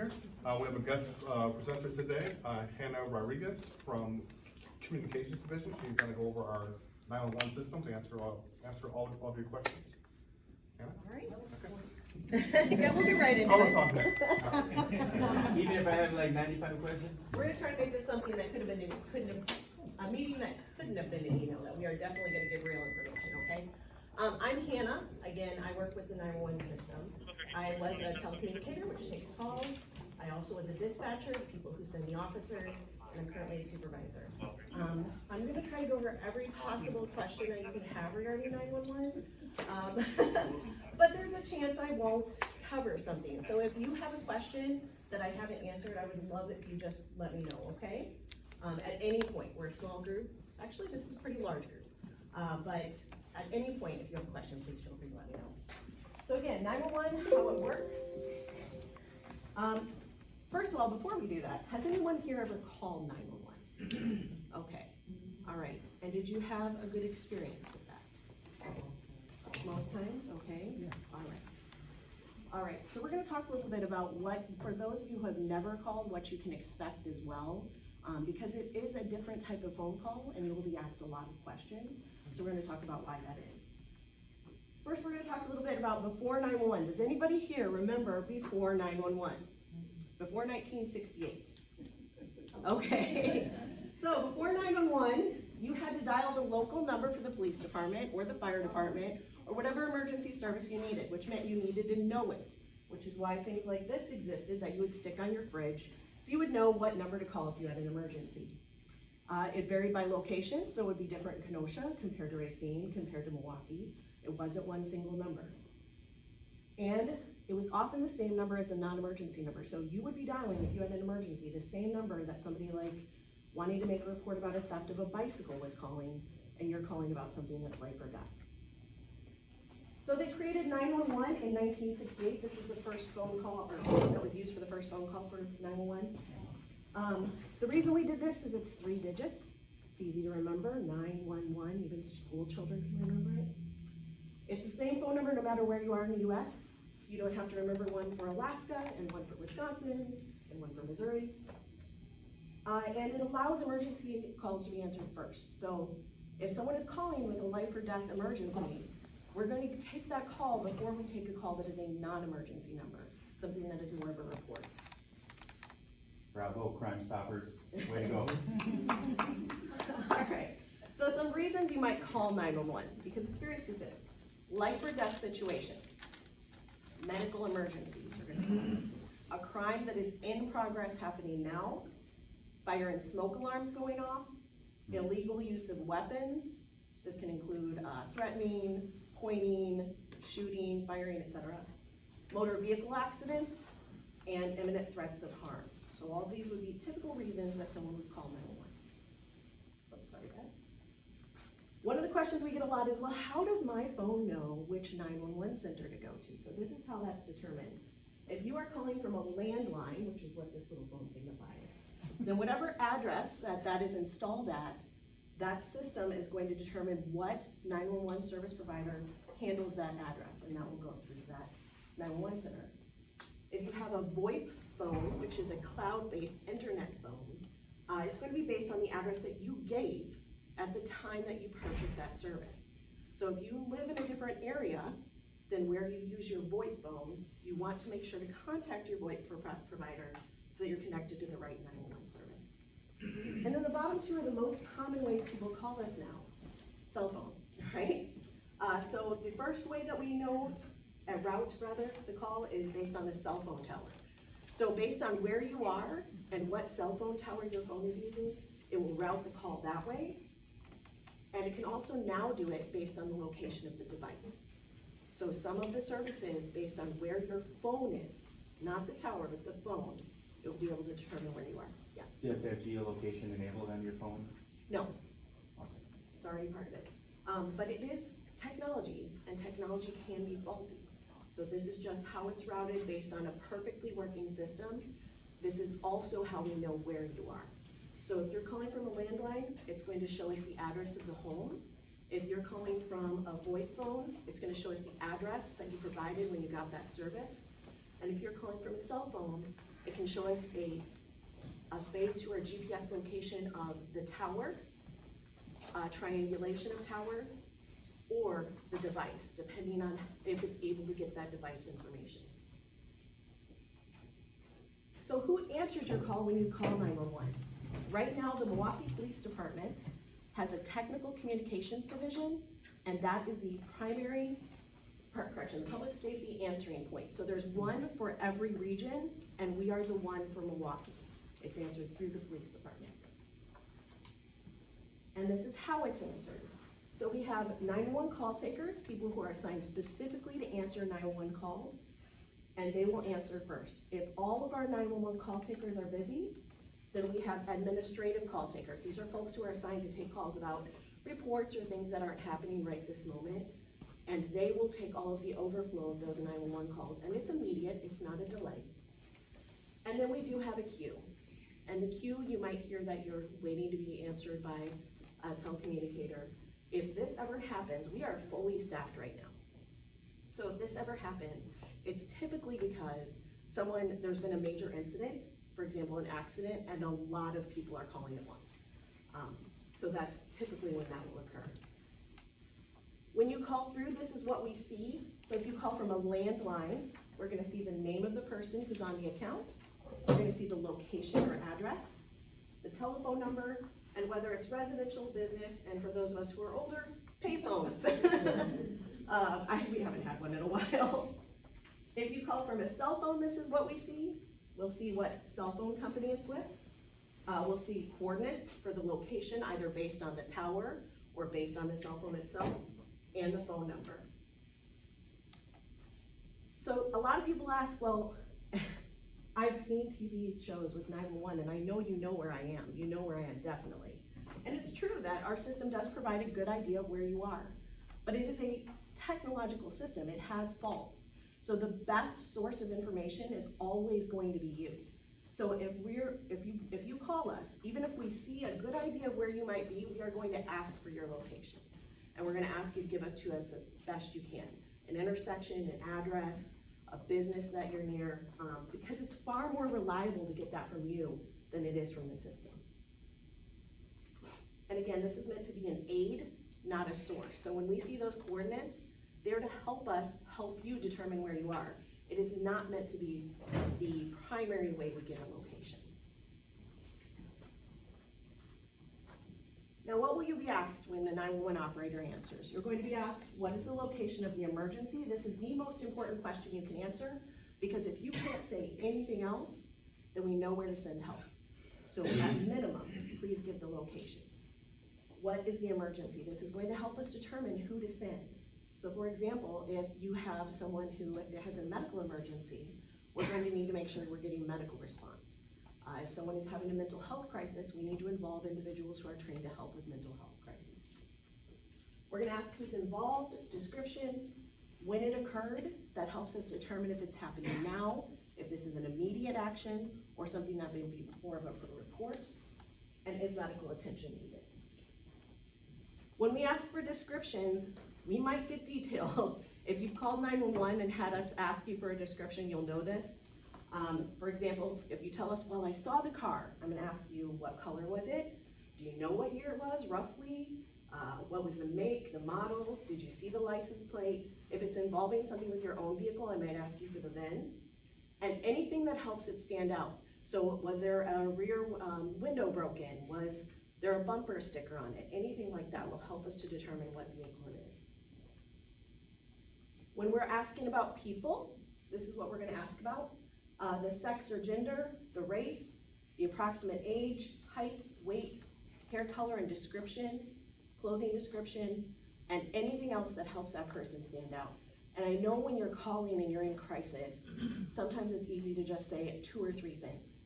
here. We have a guest presenter today, Hannah Rodriguez from Communications Division. She's going to go over our 911 systems and answer all of your questions. Hannah? All right. Okay. Yeah, we'll get right into I'll it. talk next. Even if I have like 95 questions? We're gonna try to make this something that a meeting that couldn't have been an email, that we are definitely gonna give real information, okay? I'm Hannah, again, I work with the 911 system. I was a telecommunicator, which takes calls. I also was a dispatcher, the people who send the officers, and I'm currently a supervisor. I'm gonna try to go over every possible question that you can have regarding 911. But there's a chance I won't cover something. So if you have a question that I haven't answered, I would love if you just let me know, okay? At any point, we're a small group. Actually, this is a pretty large group. But at any point, if you have a question, please feel free to let me know. So again, 911, how it works. First of all, before we do that, has anyone here ever called 911? Okay, all right. And did you have a good experience with that? Most times, okay? Yeah. All right. All right, so we're gonna talk a little bit about what, for those of you who have never called, what you can expect as well, because it is a different type of phone call and you will be asked a lot of questions. So we're gonna talk about why that is. First, we're gonna talk a little bit about before 911. Does anybody here remember before 911? Before 1968? Okay, so before 911, you had to dial the local number for the police department or the fire department or whatever emergency service you needed, which meant you needed to know it, which is why things like this existed that you would stick on your fridge so you would know what number to call if you had an emergency. It varied by location, so it would be different in Kenosha compared to Racine, compared to Milwaukee. It wasn't one single number. And it was often the same number as the non-emergency number. So you would be dialing, if you had an emergency, the same number that somebody like wanting to make a report about a theft of a bicycle was calling, and you're calling about something that's life or death. So they created 911 in 1968. This is the first phone call, or that was used for the first phone call for 911. The reason we did this is it's 3 digits. It's easy to remember, 911, even school children can remember it. It's the same phone number no matter where you are in the US. So you don't have to remember one for Alaska, and one for Wisconsin, and one for Missouri. And it allows emergency calls to be answered first. So if someone is calling with a life or death emergency, we're going to take that call before we take a call that is a non-emergency number, something that is more of a report. Bravo, Crime Stoppers, way to go. All right, so some reasons you might call 911, because it's very specific. Life or death situations, medical emergencies, we're gonna call it. A crime that is in progress happening now, fire and smoke alarms going off, illegal use of weapons. This can include threatening, pointing, shooting, firing, etc. Motor vehicle accidents, and imminent threats of harm. So all these would be typical reasons that someone would call 911. Oh, sorry guys. One of the questions we get a lot is, well, how does my phone know which 911 center to go to? So this is how that's determined. If you are calling from a landline, which is what this little phone signifies, then whatever address that is installed at, that system is going to determine what 911 service provider handles that address, and that will go through that 911 center. If you have a VoIP phone, which is a cloud-based internet phone, it's going to be based on the address that you gave at the time that you purchased that service. So if you live in a different area than where you use your VoIP phone, you want to make sure to contact your VoIP provider so that you're connected to the right 911 service. And then the bottom 2 are the most common ways people call us now. Cell phone, right? So the first way that we know, route rather, the call is based on the cell phone tower. So based on where you are and what cell phone tower your phone is using, it will route the call that way. And it can also now do it based on the location of the device. So some of the services, based on where your phone is, not the tower, but the phone, it will be able to determine where you are. Yeah. Do you have to have geolocation enabled on your phone? No, Awesome. it's already part of it. But it is technology, and technology can be faulty. So this is just how it's routed based on a perfectly working system. This is also how we know where you are. So if you're calling from a landline, it's going to show us the address of the home. If you're calling from a VoIP phone, it's going to show us the address that you provided when you got that service. And if you're calling from a cell phone, It can show us a base or a GPS location of the tower, triangulation of towers, or the device, depending on if it's able to get that device information. So who answers your call when you call 911? Right now, the Milwaukee Police Department has a technical communications division, and that is the primary, the public safety answering point. So there's one for every region, and we are the one for Milwaukee. It's answered through the police department. And this is how it's answered. So we have 911 call takers, people who are assigned specifically to answer 911 calls, and they will answer first. If all of our 911 call takers are busy, then we have administrative call takers. These are folks who are assigned to take calls about reports or things that aren't happening right this moment, and they will take all of the overflow of those 911 calls, and it's immediate, it's not a delay. And then we do have a queue. And the queue, you might hear that you're waiting to be answered by a telecommunicator. If this ever happens, we are fully staffed right now. So if this ever happens, it's typically because there's been a major incident, for example, an accident, and a lot of people are calling at once. So that's typically when that will occur. When you call through, this is what we see. So if you call from a landline, we're gonna see the name of the person who's on the account. We're gonna see the location or address, the telephone number, and whether it's residential, business, and for those of us who are older, payphones. We haven't had one in a while. If you call from a cell phone, this is what we see. We'll see what cell phone company it's with. We'll see coordinates for the location, either based on the tower or based on the cell phone itself, and the phone number. So a lot of people ask, well, I've seen TV shows with 911 and I know you know where I am. You know where I am, definitely. And it's true that our system does provide a good idea of where you are, but it is a technological system. It has faults. So the best source of information is always going to be you. So if you call us, even if we see a good idea of where you might be, we are going to ask for your location. And we're gonna ask you to give it to us as best you can. An intersection, an address, a business that you're near, because it's far more reliable to get that from you than it is from the system. And again, this is meant to be an aid, not a source. So when we see those coordinates, they're to help us help you determine where you are. It is not meant to be the primary way we get a location. Now, what will you be asked when the 911 operator answers? You're going to be asked, what is the location of the emergency? This is the most important question you can answer, because if you can't say anything else, then we know where to send help. So at minimum, please give the location. What is the emergency? This is going to help us determine who to send. So for example, if you have someone who has a medical emergency, we're going to need to make sure we're getting medical response. If someone is having a mental health crisis, we need to involve individuals who are trained to help with mental health crises. We're gonna ask who's involved, descriptions, when it occurred. That helps us determine if it's happening now, if this is an immediate action, or something that may be more of a report, and is medical attention needed. When we ask for descriptions, we might get detailed. If you've called 911 and had us ask you for a description, you'll know this. For example, if you tell us, well, I saw the car, I'm gonna ask you, what color was it? Do you know what year it was, roughly? What was the make, the model? Did you see the license plate? If it's involving something with your own vehicle, I might ask you for the VIN. And anything that helps it stand out. So was there a rear window broken? Was there a bumper sticker on it? Anything like that will help us to determine what vehicle it is. When we're asking about people, this is what we're gonna ask about. The sex or gender, the race, the approximate age, height, weight, hair color and description, clothing description, and anything else that helps that person stand out. And I know when you're calling and you're in crisis, sometimes it's easy to just say 2 or 3 things.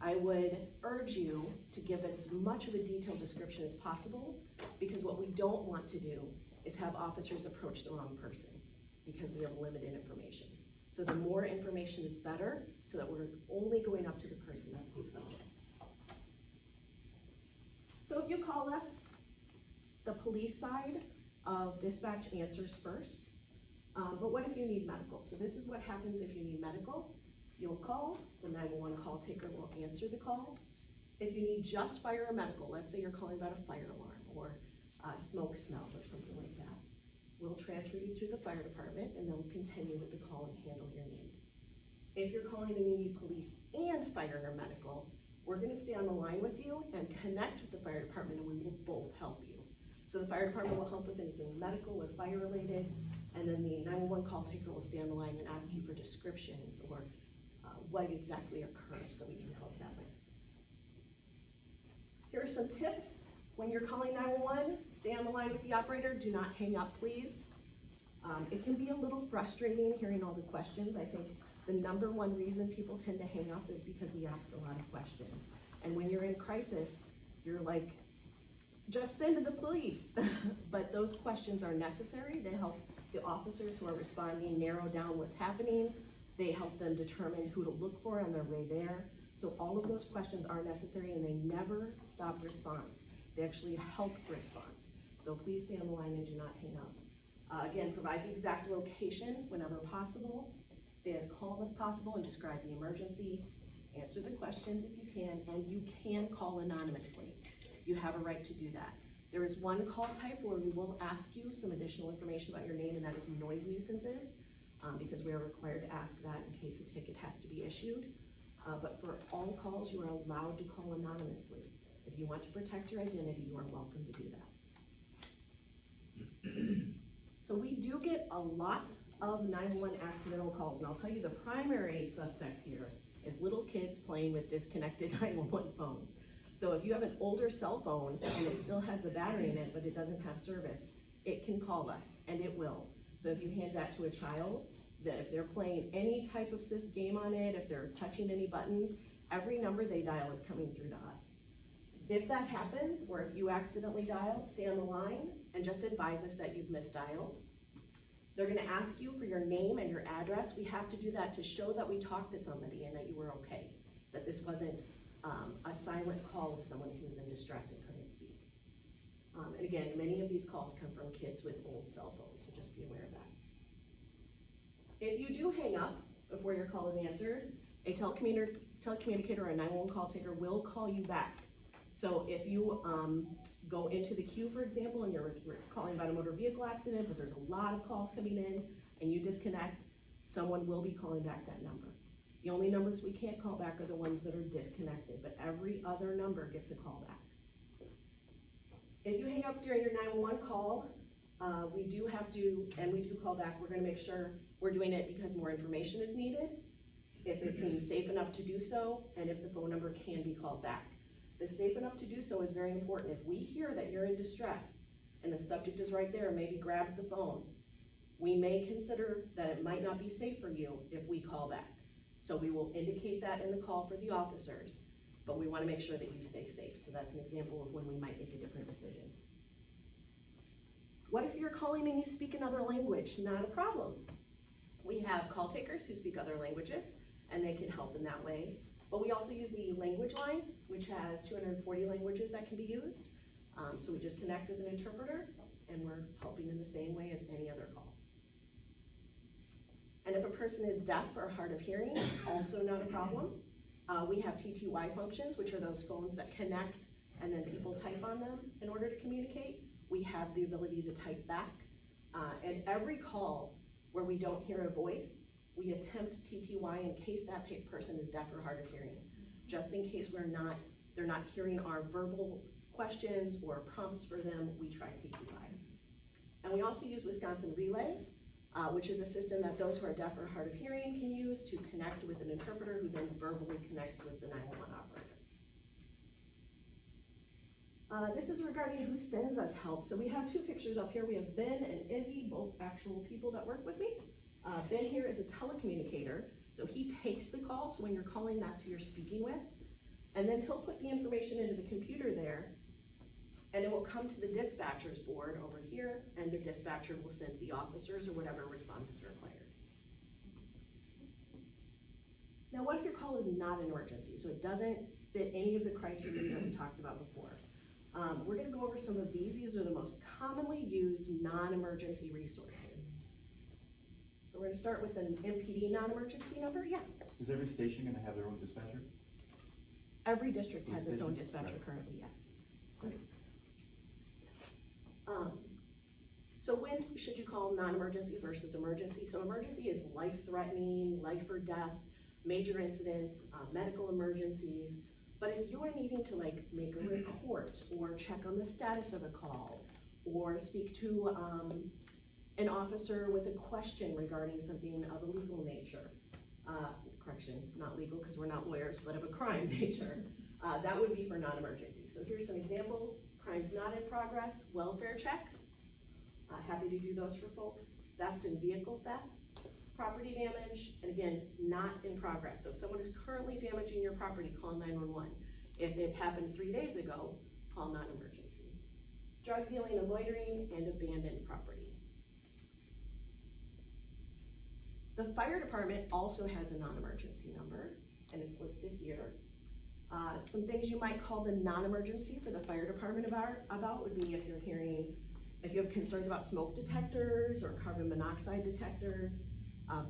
I would urge you to give as much of a detailed description as possible, because what we don't want to do is have officers approach the wrong person, because we have limited information. So the more information is better, so that we're only going up to the person that's the subject. So if you call us, the police side of dispatch answers first. But what if you need medical? So this is what happens if you need medical. You'll call, the 911 call taker will answer the call. If you need just fire or medical, let's say you're calling about a fire alarm or smoke smell or something like that, we'll transfer you through the fire department and they'll continue with the call and handle your need. If you're calling and you need police and fire or medical, we're gonna stay on the line with you and connect with the fire department and we will both help you. So the fire department will help with anything medical or fire related, and then the 911 call taker will stay on the line and ask you for descriptions or what exactly occurred so we can help that with. Here are some tips. When you're calling 911, stay on the line with the operator. Do not hang up, please. It can be a little frustrating hearing all the questions. I think the number one reason people tend to hang up is because we ask a lot of questions. And when you're in crisis, you're like, just send to the police. But those questions are necessary. They help the officers who are responding narrow down what's happening. They help them determine who to look for on their way there. So all of those questions are necessary and they never stop response. They actually help response. So please stay on the line and do not hang up. Again, provide the exact location whenever possible. Stay as calm as possible and describe the emergency. Answer the questions if you can, and you can call anonymously. You have a right to do that. There is one call type where we will ask you some additional information about your name, and that is noise nuisances, because we are required to ask that in case a ticket has to be issued. But for all calls, you are allowed to call anonymously. If you want to protect your identity, you are welcome to do that. So we do get a lot of 911 accidental calls, and I'll tell you the primary suspect here is little kids playing with disconnected 911 phones. So if you have an older cell phone and it still has the battery in it, but it doesn't have service, it can call us, and it will. So if you hand that to a child, that if they're playing any type of game on it, if they're touching any buttons, every number they dial is coming through to us. If that happens, or if you accidentally dial, stay on the line and just advise us that you've misdialed. They're gonna ask you for your name and your address. We have to do that to show that we talked to somebody and that you were okay, that this wasn't a silent call of someone who was in distress and couldn't speak. And again, many of these calls come from kids with old cell phones, so just be aware of that. If you do hang up before your call is answered, a telecommunicator or a 911 call taker will call you back. So if you go into the queue, for example, and you're calling about a motor vehicle accident, but there's a lot of calls coming in and you disconnect, someone will be calling back that number. The only numbers we can't call back are the ones that are disconnected, but every other number gets a call back. If you hang up during your 911 call, we do have to, and we do call back, we're gonna make sure we're doing it because more information is needed, if it seems safe enough to do so, and if the phone number can be called back. The safe enough to do so is very important. If we hear that you're in distress and the subject is right there and maybe grabbed the phone, we may consider that it might not be safe for you if we call back. So we will indicate that in the call for the officers, but we wanna make sure that you stay safe. So that's an example of when we might make a different decision. What if you're calling and you speak another language? Not a problem. We have call takers who speak other languages and they can help in that way. But we also use the language line, which has 240 languages that can be used. So we just connect with an interpreter and we're helping in the same way as any other call. And if a person is deaf or hard of hearing, also not a problem. We have TTY functions, which are those phones that connect and then people type on them in order to communicate. We have the ability to type back. And every call where we don't hear a voice, we attempt TTY in case that person is deaf or hard of hearing. Just in case they're not hearing our verbal questions or prompts for them, we try TTY. And we also use Wisconsin Relay, which is a system that those who are deaf or hard of hearing can use to connect with an interpreter who then verbally connects with the 911 operator. This is regarding who sends us help. So we have two pictures up here. We have Ben and Izzy, both actual people that work with me. Ben here is a telecommunicator, so he takes the call, so when you're calling, that's who you're speaking with. And then he'll put the information into the computer there, and it will come to the dispatcher's board over here, and the dispatcher will send the officers or whatever response is required. Now, what if your call is not an emergency, so it doesn't fit any of the criteria that we talked about before? We're gonna go over some of these. These are the most commonly used non-emergency resources. So we're gonna start with an MPD non-emergency number, yeah. Is every station gonna have their own dispatcher? Every district has its own Police station? dispatcher Right. currently, yes. So when should you call non-emergency versus emergency? So emergency is life-threatening, life or death, major incidents, medical emergencies. But if you are needing to like make a report or check on the status of a call or speak to an officer with a question regarding something of a legal nature, correction, not legal because we're not lawyers, but of a crime nature, that would be for non-emergency. So here's some examples: crimes not in progress, welfare checks. Happy to do those for folks. Theft and vehicle thefts, property damage, and again, not in progress. So if someone is currently damaging your property, call 911. If it happened 3 days ago, call non-emergency. Drug dealing and loitering, and abandoned property. The fire department also has a non-emergency number, and it's listed here. Some things you might call the non-emergency for the fire department about would be if you have concerns about smoke detectors or carbon monoxide detectors,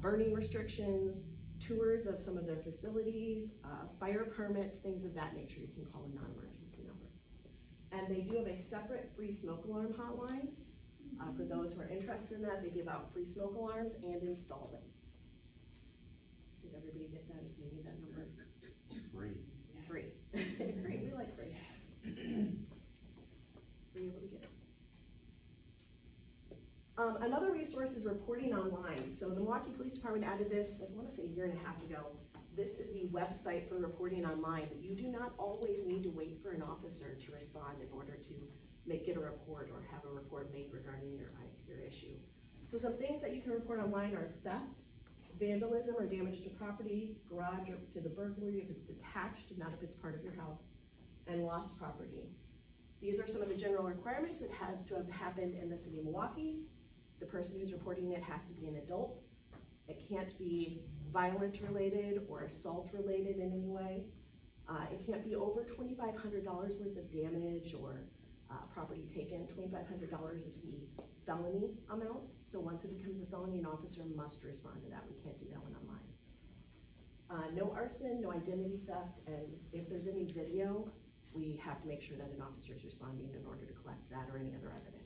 burning restrictions, tours of some of their facilities, fire permits, things of that nature, you can call a non-emergency number. And they do have a separate free smoke alarm hotline. For those who are interested in that, they give out free smoke alarms and install them. Did everybody get that if you need that number? Free. Free. Great, we like free. Were you able to get it? Another resource is reporting online. So the Milwaukee Police Department added this, I want to say a year and a half ago. This is the website for reporting online. You do not always need to wait for an officer to respond in order to get a report or have a report made regarding your issue. So some things that you can report online are theft, vandalism or damage to property, garage or to the burglary if it's detached, not if it's part of your house, and lost property. These are some of the general requirements. It has to have happened in the city of Milwaukee. The person who's reporting it has to be an adult. It can't be violent related or assault related in any way. It can't be over $2,500 worth of damage or property taken. $2,500 is the felony amount. So once it becomes a felony, an officer must respond to that. We can't do that one online. No arson, no identity theft, and if there's any video, we have to make sure that an officer is responding in order to collect that or any other evidence.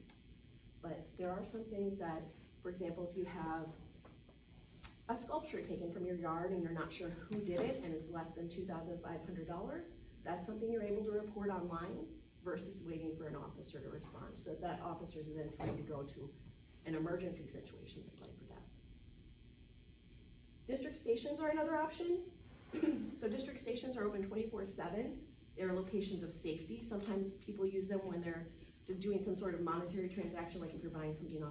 But there are some things that, for example, if you have a sculpture taken from your yard and you're not sure who did it and it's less than $2,500, that's something you're able to report online versus waiting for an officer to respond. So that officer is then free to go to an emergency situation that's life or death. District stations are another option. So district stations are open 24/7. They're locations of safety. Sometimes people use them when they're doing some sort of monetary transaction, like if you're buying something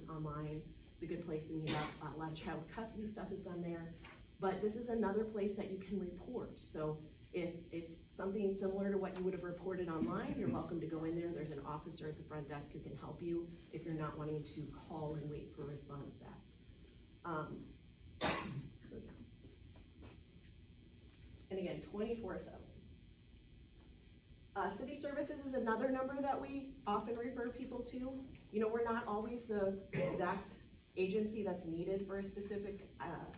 online. It's a good place to meet up. A lot of child custody stuff is done there. But this is another place that you can report. So if it's something similar to what you would have reported online, you're welcome to go in there. There's an officer at the front desk who can help you if you're not wanting to call and wait for a response back. So yeah. And again, 24/7. City services is another number that we often refer people to. You know, we're not always the exact agency that's needed for a specific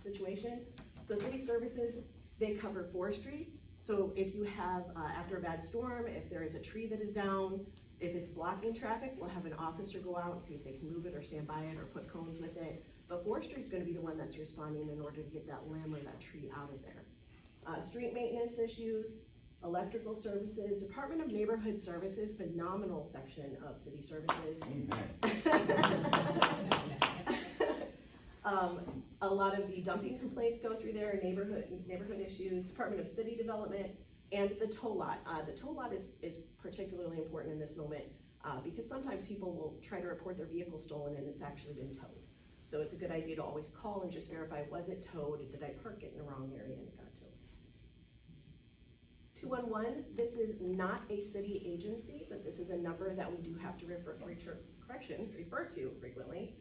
situation. So city services, they cover forestry. So if you have, after a bad storm, if there is a tree that is down, if it's blocking traffic, we'll have an officer go out and see if they can move it or stand by it or put cones with it. But forestry is gonna be the one that's responding in order to get that limb or that tree out of there. Street maintenance issues, electrical services, Department of Neighborhood Services, phenomenal section of city services. A lot of the dumping complaints go through there, neighborhood issues, Department of City Development, and the tow lot. The tow lot is particularly important in this moment because sometimes people will try to report their vehicle stolen and it's actually been towed. So it's a good idea to always call and just verify, was it towed? Did I park it in the wrong area and it got towed? 211, this is not a city agency, but this is a number that we do have to refer to frequently.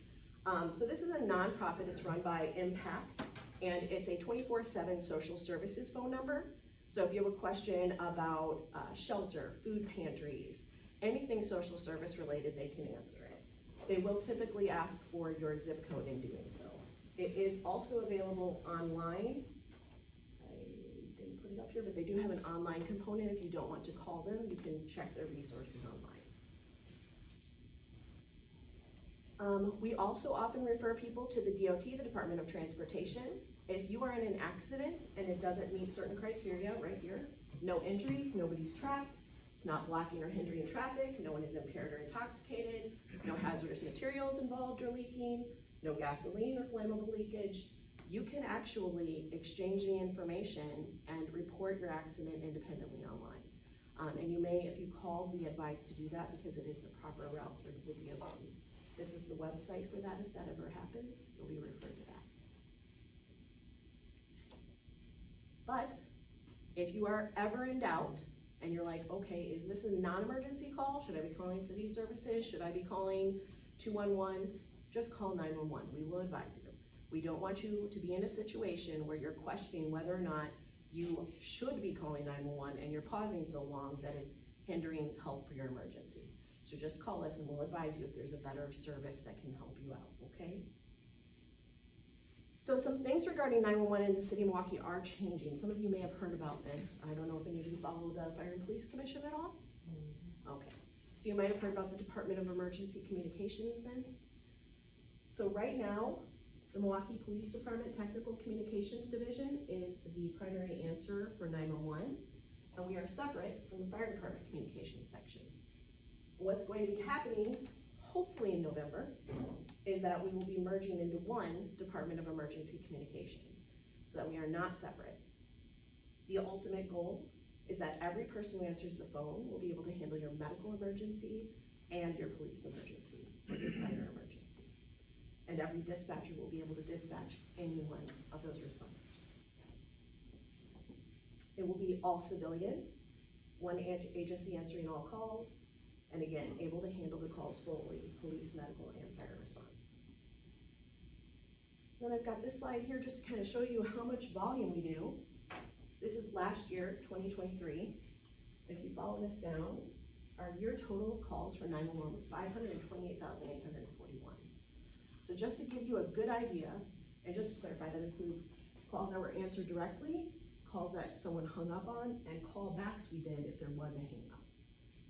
So this is a nonprofit. It's run by Impact, and it's a 24/7 social services phone number. So if you have a question about shelter, food pantries, anything social service related, they can answer it. They will typically ask for your zip code in doing so. It is also available online. I didn't put it up here, but they do have an online component. If you don't want to call them, you can check their resources online. We also often refer people to the DOT, the Department of Transportation. If you are in an accident and it doesn't meet certain criteria, right here, no injuries, nobody's trapped, it's not blocking or hindering traffic, no one is impaired or intoxicated, no hazardous materials involved or leaking, no gasoline or flammable leakage, you can actually exchange the information and report your accident independently online. And you may, if you call, be advised to do that because it is the proper route through the DOT. This is the website for that. If that ever happens, you'll be referred to that. But if you are ever in doubt and you're like, okay, is this a non-emergency call? Should I be calling city services? Should I be calling 211? Just call 911. We will advise you. We don't want you to be in a situation where you're questioning whether or not you should be calling 911 and you're pausing so long that it's hindering help for your emergency. So just call us and we'll advise you if there's a better service that can help you out, okay? So some things regarding 911 in the city of Milwaukee are changing. Some of you may have heard about this. I don't know if any of you follow the Fire and Police Commission at all? Okay, so you might have heard about the Department of Emergency Communications then. So right now, the Milwaukee Police Department Technical Communications Division is the primary answer for 911, and we are separate from the Fire Department Communications section. What's going to be happening, hopefully in November, is that we will be merging into one Department of Emergency Communications, so that we are not separate. The ultimate goal is that every person who answers the phone will be able to handle your medical emergency and your police emergency, or your fire emergency. And every dispatcher will be able to dispatch any one of those responders. It will be all civilian, one agency answering all calls, and again, able to handle the calls fully, police, medical, and fire response. Then I've got this slide here just to kind of show you how much volume we do. This is last year, 2023. If you follow this down, our year total of calls for 911 was 528,841. So just to give you a good idea, and just to clarify, that includes calls that were answered directly, calls that someone hung up on, and callbacks we did if there was a hang up.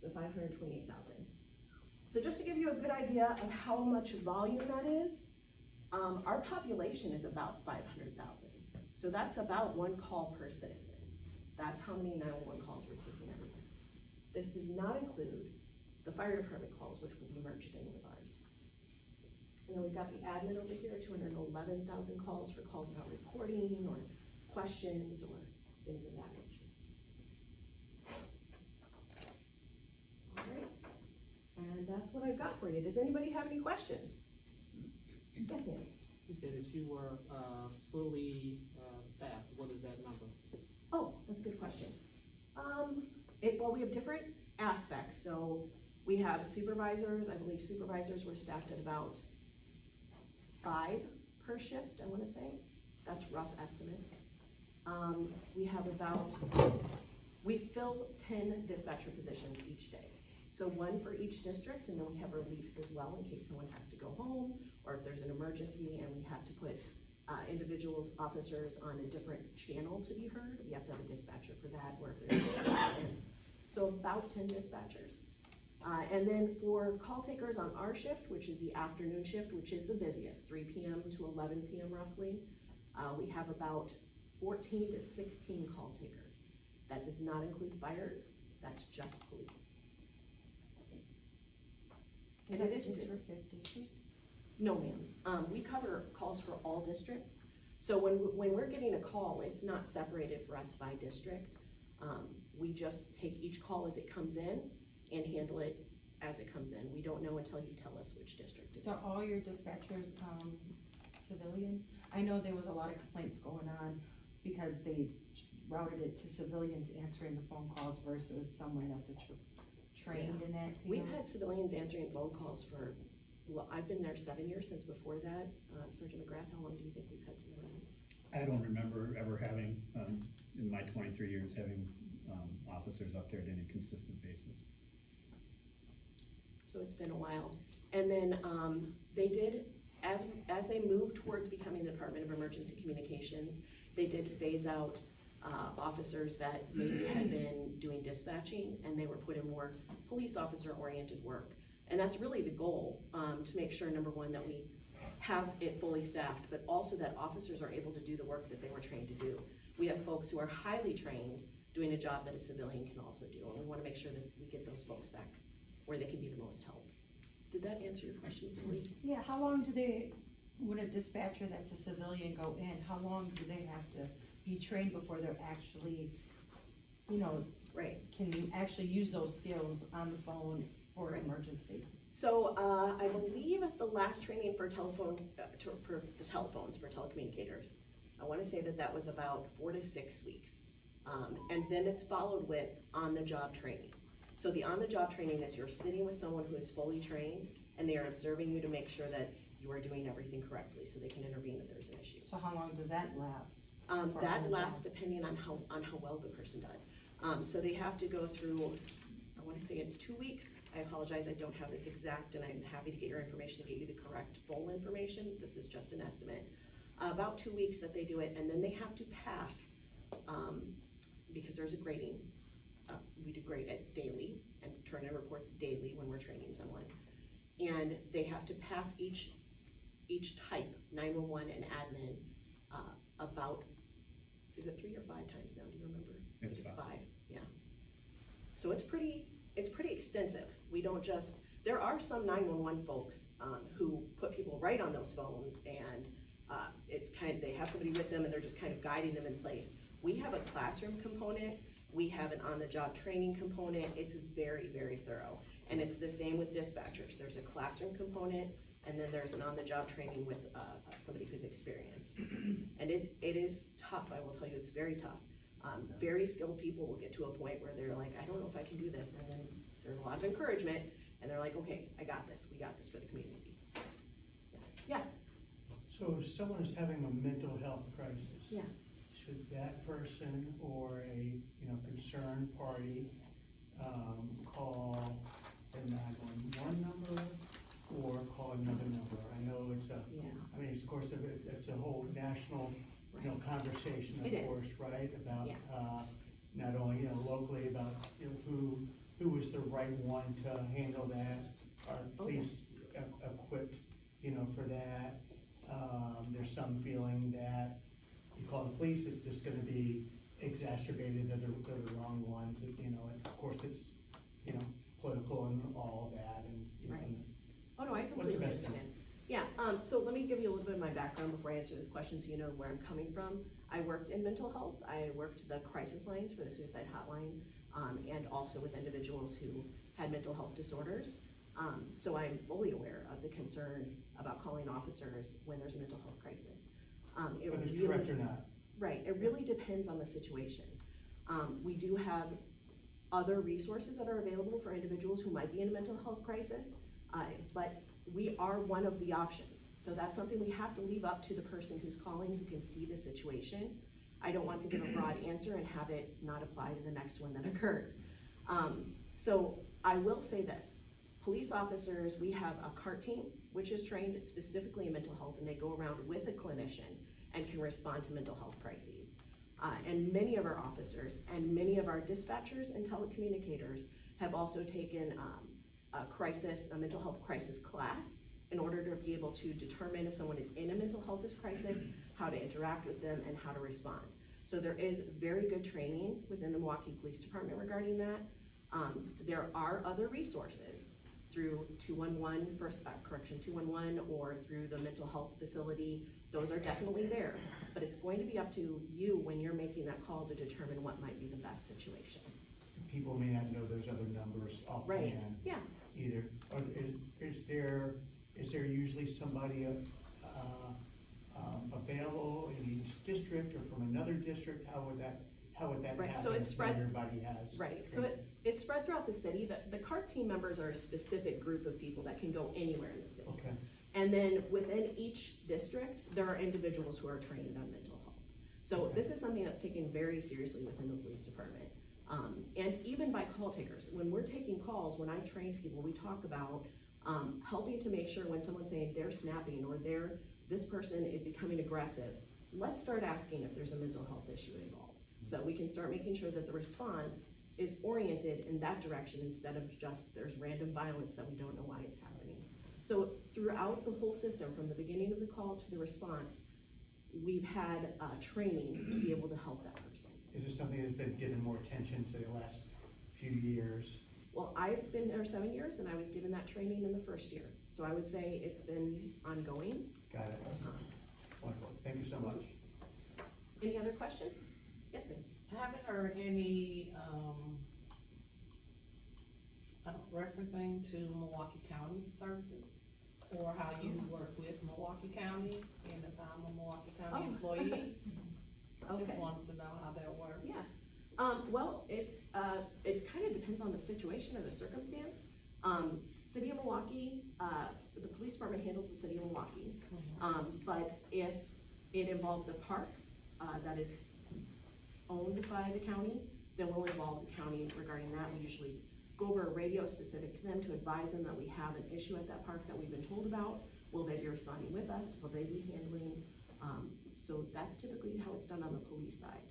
So 528,000. So just to give you a good idea of how much volume that is, our population is about 500,000. So that's about one call per citizen. That's how many 911 calls we're taking every year. This does not include the fire department calls, which will be merged in with ours. And then we've got the admin over here, 211,000 calls for calls about reporting or questions or things of that nature. All right, and that's what I've got for you. Does anybody have any questions? Yes, ma'am. You said that you were fully staffed. What is that number? Oh, that's a good question. Well, we have different aspects. So we have supervisors. I believe supervisors were staffed at about 5 per shift, I want to say. That's rough estimate. We have we fill 10 dispatcher positions each day. So one for each district, and then we have reliefs as well in case someone has to go home, or if there's an emergency and we have to put individuals, officers on a different channel to be heard, we have to have a dispatcher for that, or if there's so about 10 dispatchers. And then for call takers on our shift, which is the afternoon shift, which is the busiest, 3 p.m. to 11 p.m. roughly, we have about 14 to 16 call takers. That does not include fires, that's just police. And it is just for 5th district? No, ma'am. We cover calls for all districts. So when we're getting a call, it's not separated for us by district. We just take each call as it comes in and handle it as it comes in. We don't know until you tell us which district it is. So all your dispatchers, civilian? I know there was a lot of complaints going on because they routed it to civilians answering the phone calls versus someone that's trained in that field. We've had civilians answering phone calls for, well, I've been there 7 years, since before that. Sergeant McGrath, how long do you think we've had civilians? I don't remember ever having, in my 23 years, having officers up there on a consistent basis. So it's been a while. And then they did as they moved towards becoming the Department of Emergency Communications, they did phase out officers that maybe had been doing dispatching, and they were put in more police officer-oriented work. And that's really the goal, to make sure, number one, that we have it fully staffed, but also that officers are able to do the work that they were trained to do. We have folks who are highly trained doing a job that a civilian can also do, and we wanna make sure that we get those folks back where they can be the most help. Did that answer your question fully? Yeah, how long would a dispatcher that's a civilian go in, how long do they have to be trained before they're actually, Right. can actually use those skills on the phone for emergency? So, I believe the last training for for the telephones, for telecommunicators, I wanna say that was about 4 to 6 weeks. And then it's followed with on-the-job training. So the on-the-job training is you're sitting with someone who is fully trained, and they are observing you to make sure that you are doing everything correctly, so they can intervene if there's an issue. So how long does that last? For That on-the-job? lasts depending on how well the person does. So they have to go through, I wanna say it's 2 weeks. I apologize, I don't have this exact, and I'm happy to get your information to get you the correct full information. This is just an estimate. About 2 weeks that they do it, and then they have to pass, because there's a grading. We do grade it daily and turn in reports daily when we're training someone. And they have to pass each type, 911 and admin, about, is it 3 or 5 times now, do you remember? It's It's 5. 5, yeah. So it's pretty extensive. We don't just, there are some 911 folks, who put people right on those phones, and, they have somebody with them and they're just kind of guiding them in place. We have a classroom component, we have an on-the-job training component. It's very, very thorough. And it's the same with dispatchers. There's a classroom component, and then there's an on-the-job training with somebody who's experienced. And it is tough, I will tell you, it's very tough. Very skilled people will get to a point where they're like, I don't know if I can do this, and then there's a lot of encouragement, and they're like, okay, I got this, we got this for the community. Yeah, So if someone is having a mental health crisis. Yeah. Should that person or a, concerned party, call the 911 number or call another number? I know it's yeah, of course, it's a whole national, conversation, It is. of course, right? About, Yeah. not only, locally about, who is the right one to handle that? Are Oh, police equipped, for that? There's some feeling that you call the police, it's just gonna be exacerbated, they're the wrong ones, and of course, it's, political and all that, and, Right. Oh, no, I What's the completely best understand. Yeah, so let me give you a little bit of my background before I answer this question, so you know where I'm coming from. I worked in mental health, I worked the crisis lines for the suicide hotline, and also with individuals who had mental health disorders. So I'm fully aware of the concern about calling officers when there's a mental health crisis. It whether it's really- correct or not. Right, it really depends on the situation. We do have other resources that are available for individuals who might be in a mental health crisis, but we are one of the options. So that's something we have to leave up to the person who's calling, who can see the situation. I don't want to give a broad answer and have it not apply to the next one that occurs. So I will say this, police officers, we have a CART team, which is trained specifically in mental health, and they go around with a clinician and can respond to mental health crises. And many of our officers and many of our dispatchers and telecommunicators have also taken a mental health crisis class in order to be able to determine if someone is in a mental health crisis, how to interact with them, and how to respond. So there is very good training within the Milwaukee Police Department regarding that. There are other resources through 211 or through the mental health facility. Those are definitely there, but it's going to be up to you when you're making that call to determine what might be the best situation. People may not know those other numbers Right, offhand yeah. either. Or is there usually somebody available in each district or from another district? How would that Right, happen? so it's if spread- Everybody has. Right, so it's spread throughout the city. The CART team members are a specific group of people that can go anywhere in the city. Okay, And then within each district, there are individuals who are trained on mental health. So Okay. this is something that's taken very seriously within the police department. And even by call takers, when we're taking calls, when I train people, we talk about Helping to make sure when someone's saying they're snapping or this person is becoming aggressive, let's start asking if there's a mental health issue involved. So that we can start making sure that the response is oriented in that direction instead of just there's random violence that we don't know why it's happening. So throughout the whole system, from the beginning of the call to the response, we've had training to be able to help that person. Is this something that's been given more attention to the last few years? Well, I've been there 7 years and I was given that training in the first year. So I would say it's been ongoing. Got it. Wonderful. Thank you so much. Any other questions? Yes, ma'am. I haven't heard any, referencing to Milwaukee County services or how you work with Milwaukee County, and as I'm a Milwaukee County Oh. employee. Okay. Just wanted to know how that works. Yeah. Well, it kind of depends on the situation or the circumstance. City of Milwaukee, the police department handles the city of Milwaukee. But if it involves a park, that is owned by the county, then we'll involve the county regarding that. We usually go over a radio specific to them to advise them that we have an issue at that park that we've been told about. Will they be responding with us? Will they be handling? So that's typically how it's done on the police side.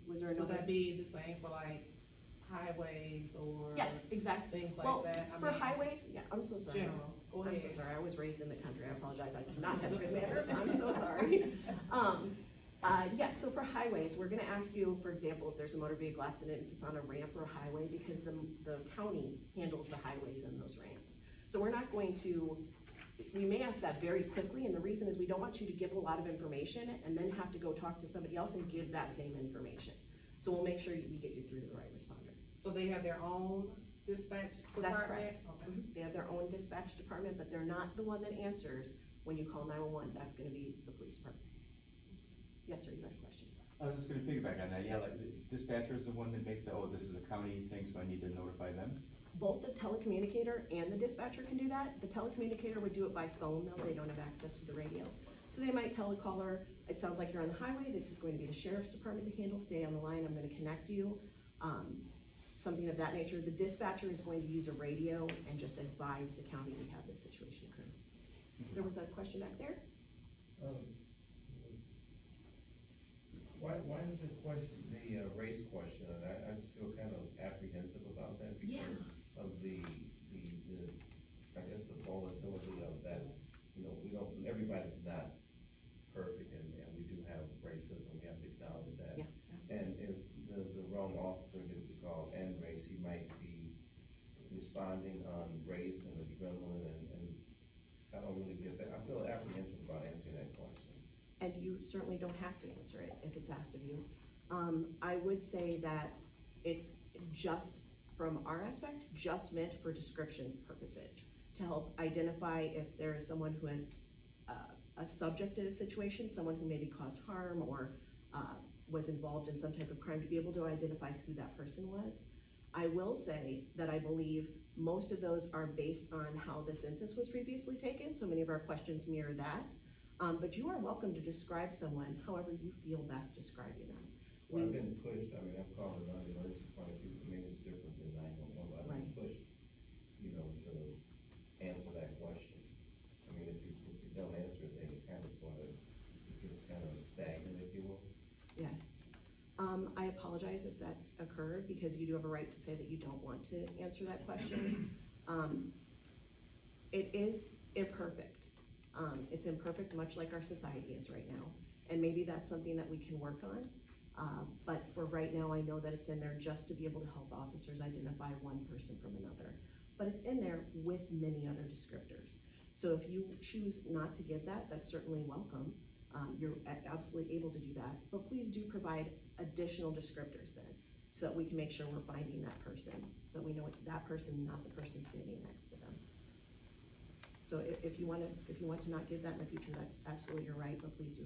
Was there Would another? that be the same for like highways or? Yes, exactly. Things Well, like that? I for mean, highways, yeah, I'm so sorry. General, go I'm ahead. so sorry, I was raised in the country, I apologize, I do not have good manners, I'm so sorry. Yeah, so for highways, we're gonna ask you, for example, if there's a motor vehicle accident, if it's on a ramp or a highway, because the county handles the highways and those ramps. So we're not going to, we may ask that very quickly, and the reason is we don't want you to give a lot of information and then have to go talk to somebody else and give that same information. So we'll make sure we get you through to the right responder. So they have their own dispatch department? That's correct. Okay. They have their own dispatch department, but they're not the one that answers when you call 911, that's gonna be the police department. Yes, sir, you had a question? I was just gonna piggyback on that, yeah, like the dispatcher is the one that makes the, oh, this is a county thing, so I need to notify them? Both the telecommunicator and the dispatcher can do that. The telecommunicator would do it by phone, though, they don't have access to the radio. So they might tell a caller, it sounds like you're on the highway, this is going to be the sheriff's department to handle, stay on the line, I'm gonna connect you. Something of that nature. The dispatcher is going to use a radio and just advise the county we have this situation occurring. There was a question back there? Why is the question, the race question, and I just feel kind of apprehensive about that Yeah. because of the, I guess the volatility of that, you know, everybody's not perfect and we do have racism, we have to acknowledge that. Yeah, And if the wrong officer gets the call and race, he might be responding on race and adrenaline and I don't really get that. I feel apprehensive about answering that question. And you certainly don't have to answer it if it's asked of you. I would say that it's just, from our aspect, just meant for description purposes, to help identify if there is someone who is a subject in a situation, someone who maybe caused harm or was involved in some type of crime, to be able to identify who that person was. I will say that I believe most of those are based on how the census was previously taken, so many of our questions mirror that. But you are welcome to describe someone however you feel best describing them. Well, I've been pushed, I mean, I've called the non-emergency quite a few, I mean, it's different than 911, but I've been pushed, you know, to answer that question. I mean, if you don't answer it, then it kind of sort of, it gets kind of stagnant, if you will. Yes. I apologize if that's occurred, because you do have a right to say that you don't want to answer that question. It is imperfect. It's imperfect, much like our society is right now. And maybe that's something that we can work on. But for right now, I know that it's in there just to be able to help officers identify one person from another. But it's in there with many other descriptors. So if you choose not to give that, that's certainly welcome. You're absolutely able to do that, but please do provide additional descriptors then, so that we can make sure we're finding that person, so that we know it's that person, not the person standing next to them. So if you want to not give that in the future, that's absolutely your right, but please do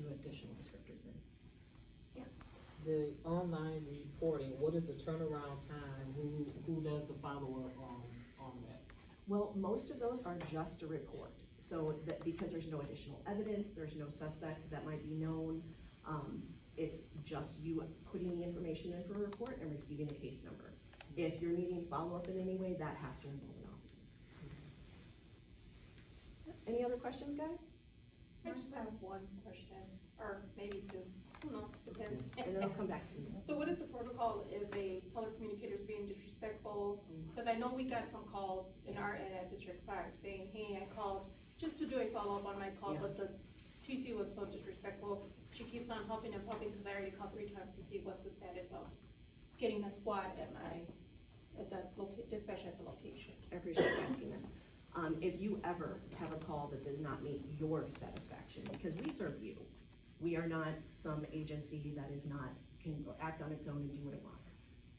additional descriptors then. The online reporting, what is the turnaround time? Who does the follow-up on that? Well, most of those are just a report. So that because there's no additional evidence, there's no suspect that might be known, it's just you putting the information in for a report and receiving a case number. If you're needing follow-up in any way, that has to involve an officer. Any other questions, guys? I just have one question, or maybe two, who knows, depends. And then I'll come back to you. So what is the protocol if a telecommunicator is being disrespectful? Cause I know we got some calls in our end at District Five saying, hey, I called just to do a follow-up on my call, Yeah. but the TC was so disrespectful. She keeps on pumping and pumping, cause I already called 3 times to see what's the status of getting a squad at the dispatch at the location. I appreciate you asking this. If you ever have a call that does not meet your satisfaction, because we serve you, we are not some agency that is not, can act on its own and do what it wants.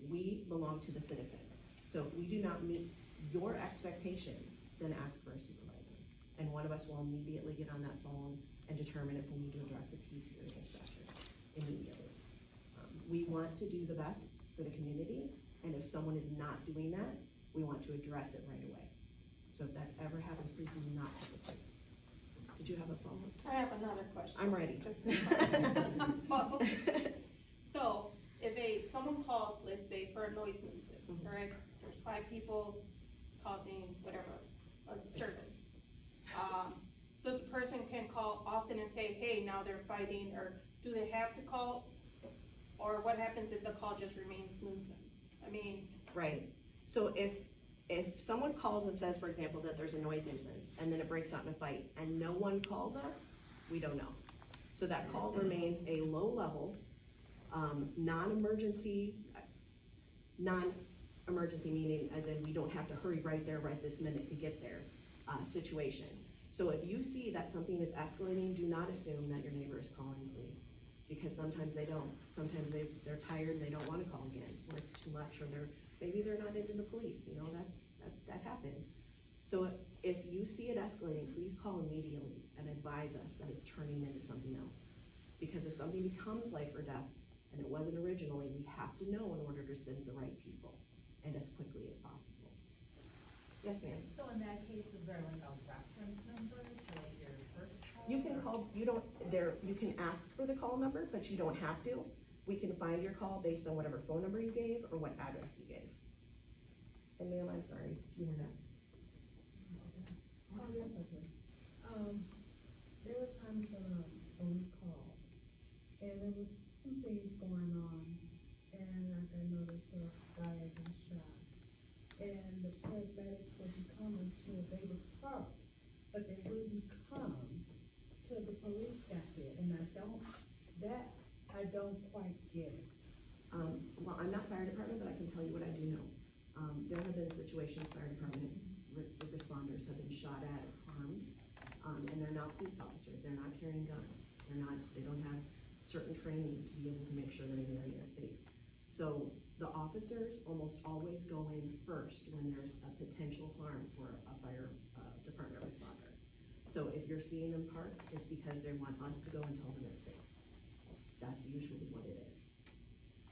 We belong to the citizens. So if we do not meet your expectations, then ask for a supervisor. And one of us will immediately get on that phone and determine if we need to address a TC or a dispatcher immediately. We want to do the best for the community, and if someone is not doing that, we want to address it right away. So if that ever happens, please do not hesitate. Did you have a follow-up? I have another question. I'm ready. Just puzzle. So, if someone calls, let's say, for a noise nuisance, Mhm. right? There's 5 people causing whatever, a disturbance. Does the person can call often and say, hey, now they're fighting, or do they have to call? Or what happens if the call just remains nuisance? I mean, Right, so if someone calls and says, for example, that there's a noise nuisance, and then it breaks out in a fight, and no one calls us, we don't know. So that call remains a low level, non-emergency meaning as in we don't have to hurry right there, right this minute to get there, situation. So if you see that something is escalating, do not assume that your neighbor is calling police, because sometimes they don't. Sometimes they're tired and they don't wanna call again, or it's too much, or maybe they're not into the police, you know, that happens. So if you see it escalating, please call immediately and advise us that it's turning into something else. Because if something becomes life or death, and it wasn't originally, we have to know in order to send the right people, and as quickly as possible. Yes, ma'am? So in that case, is there like a reference number to like your first call? You can call, you can ask for the call number, but you don't have to. We can find your call based on whatever phone number you gave or what address you gave. And ma'am, I'm sorry, you were next. Oh, yes, I do. There were times when we called, and there was some things going on, and like I noticed a guy had been shot. And the paramedics would be coming to, they was parked, but they wouldn't come till the police got there, and I don't quite get it. Well, I'm not fire department, but I can tell you what I do know. There have been situations fire department responders have been shot at or harmed, and they're not police officers, they're not carrying guns, they don't have certain training to be able to make sure that an area is safe. So the officers almost always go in first when there's a potential harm for a fire department responder. So if you're seeing them parked, it's because they want us to go and tell them it's safe. That's usually what it is.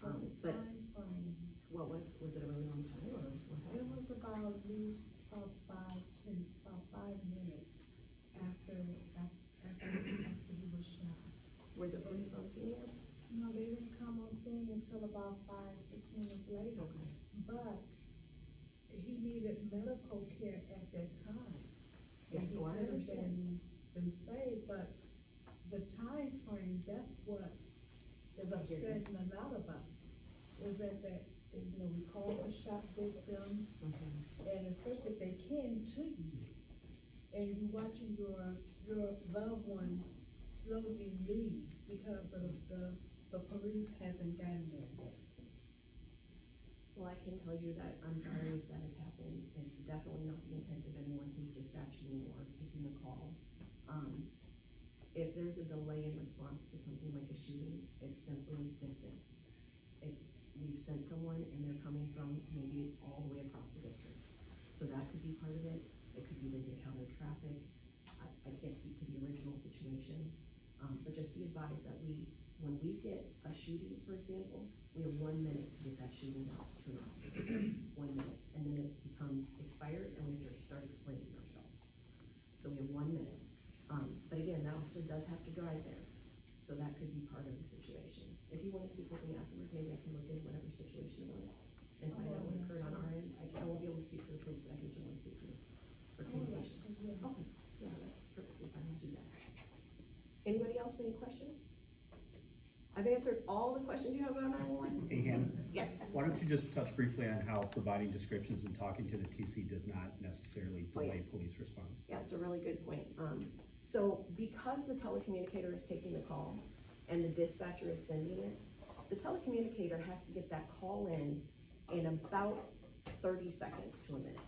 But the But time frame, what was it a really long time or what it happened? was about at least about 5 minutes after he was shot. Were the police on scene yet? No, they didn't come on scene until about 5-6 minutes later. Okay. But he needed medical care at that time. Yes, And he well, I could have understand. been saved, but the time frame, that's what is upsetting a lot of us. Is that, we call the shot victims, Okay. and especially if they came to you, and you watching your loved one slowly leave because of the police hasn't gotten there yet. Well, I can tell you that I'm sorry if that has happened. It's definitely not the intent of anyone who's dispatching or taking the call. If there's a delay in response to something like a shooting, it's simply distance. We've sent someone and they're coming from, maybe it's all the way across the district. So that could be part of it. It could be they've encountered traffic. I can't speak to the original situation, but just be advised that when we get a shooting, for example, we have 1 minute to get that shooting out to an officer. 1 minute, and then it becomes expired and we have to start explaining ourselves. So we have 1 minute. But again, that officer does have to drive there, so that could be part of the situation. If you wanna speak with me afterwards, maybe I can look at whatever situation it was and find out what occurred on our end. I won't be able to speak for the police, but I can certainly speak for communications. Okay, Yeah, that's perfectly fine, I'll do that. Anybody else, any questions? I've answered all the questions you have about 911? Hey, Hannah, Yeah. why don't you just touch briefly on how providing descriptions and talking to the TC does not necessarily Oh, yeah. delay police response? Yeah, it's a really good point. So because the telecommunicator is taking the call and the dispatcher is sending it, the telecommunicator has to get that call in about 30 seconds to a minute.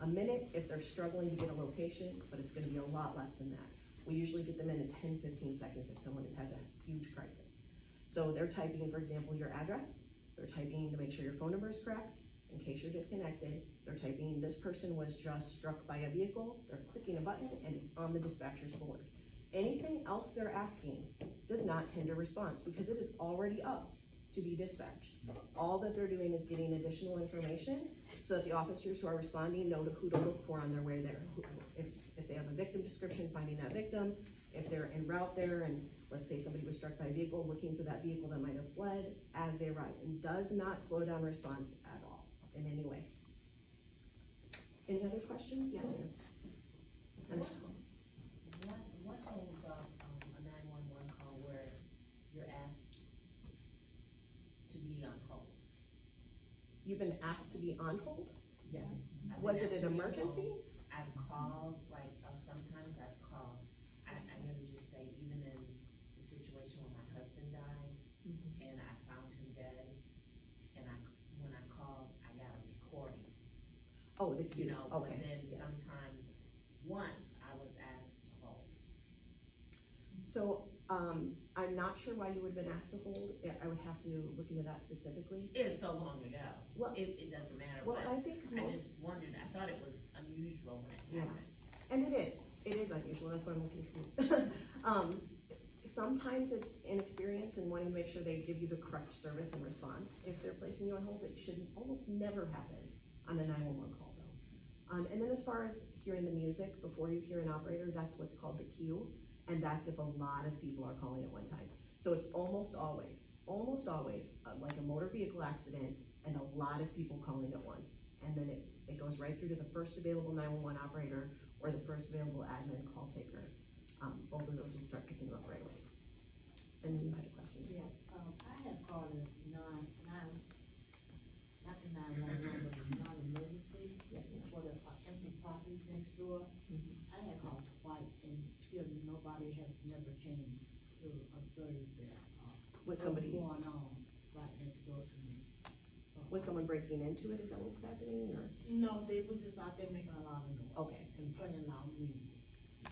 A minute if they're struggling to get a location, but it's gonna be a lot less than that. We usually get them in 10, 15 seconds if someone has a huge crisis. So they're typing, for example, your address, they're typing to make sure your phone number is correct, in case you're disconnected, they're typing, this person was just struck by a vehicle, they're clicking a button, and it's on the dispatcher's board. Anything else they're asking does not hinder response, because it is already up to be dispatched. All that they're doing is getting additional information, so that the officers who are responding know who to look for on their way there. If they have a victim description, finding that victim, if they're en route there, and let's say somebody was struck by a vehicle, looking for that vehicle that might have fled as they arrive, and does not slow down response at all, in any way. Any other questions? Yes, ma'am. What holds up a 911 call where you're asked to be on hold? You've been asked to be on hold? Yeah. Was it an emergency? I've called, like, sometimes I've called, I'm gonna just say, even in the situation when my husband died, and I found him dead, and when I called, I got a recording. Oh, the You queue, know, but okay, then yes. sometimes, once I was asked to hold. So, I'm not sure why you would have been asked to hold. I would have to look into that specifically. It was so long ago, Well, it doesn't matter, Well, but I think I most, just wondered, I thought it was unusual when it Yeah. happened. and it is unusual, that's why I'm confused. Sometimes it's inexperience and wanting to make sure they give you the correct service and response. If they're placing you on hold, it should almost never happen on a 911 call though. And then as far as hearing the music before you hear an operator, that's what's called the queue. And that's if a lot of people are calling at one time. So it's almost always, like a motor vehicle accident and a lot of people calling at once. And then it goes right through to the first available 911 operator or the first available admin call taker. Both of those will start picking up right away. And you had a question? Yes, I had called a not the 911, but the non-emergency. Yes, ma'am. For the empty property next door. I had called twice and still nobody had never came to observe that. Was what somebody- going on right next door to me. So- Was someone breaking into it? Is that what was happening or? No, they were just out there making a lot of noise. Okay. And playing loud music.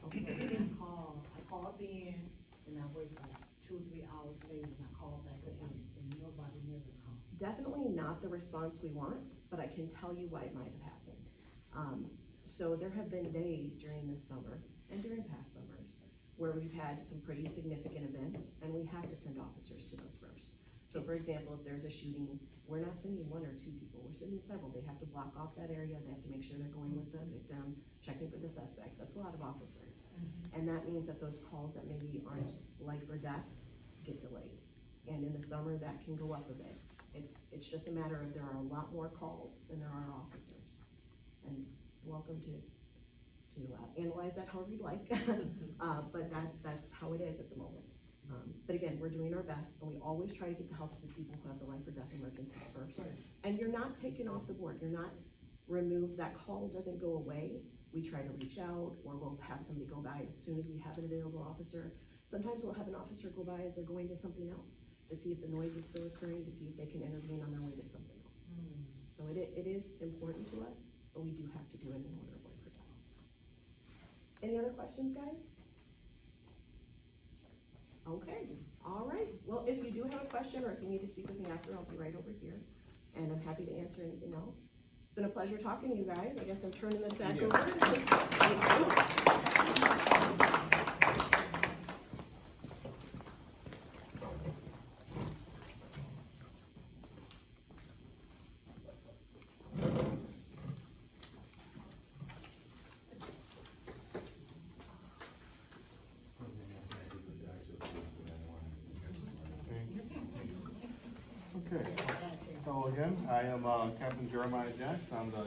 Okay. So they didn't call, I called in, and I waited like 2 or 3 hours later, and I called back again, and nobody never called. Definitely not the response we want, but I can tell you why it might have happened. So there have been days during this summer and during past summers where we've had some pretty significant events and we have to send officers to those first. So for example, if there's a shooting, we're not sending 1 or 2 people, we're sending several. They have to block off that area, they have to make sure they're going with the victim, checking for the suspects, that's a lot of officers. And that means that those calls that maybe aren't life or death get delayed. And in the summer, that can go up a bit. It's just a matter of there are a lot more calls than there are officers. And welcome to analyze that however you'd like, but that's how it is at the moment. But again, we're doing our best, and we always try to get the help to the people who have the life or death emergencies first. And you're not taken off the board, you're not removed, that call doesn't go away. We try to reach out, or we'll have somebody go by as soon as we have an available officer. Sometimes we'll have an officer go by as they're going to something else, to see if the noise is still occurring, to see if they can intervene on their way to something else. So it is important to us, but we do have to do it in order of life or death. Any other questions, guys? Okay, all right. Well, if you do have a question, or if you need to speak with me after, I'll be right over here, and I'm happy to answer anything else. It's been a pleasure talking to you guys. I guess I'm turning this back over. Okay, hello again, I am Captain Jeremiah Jacks, I'm the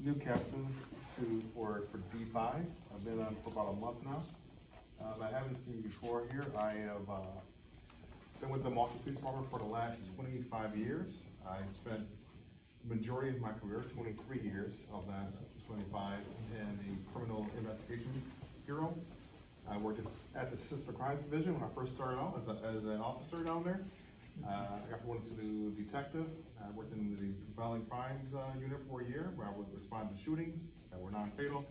new captain for D5. I've been on for about a month now. I haven't seen you before here. I have, been with the Milwaukee Police Department for the last 25 years. I spent the majority of my career, 23 years of that 25, in the Criminal Investigation Bureau. I worked at the Sister Crimes Division when I first started out as an officer down there. I got promoted to the detective. I worked in the violent crimes unit for a year, where I would respond to shootings that were non-fatal.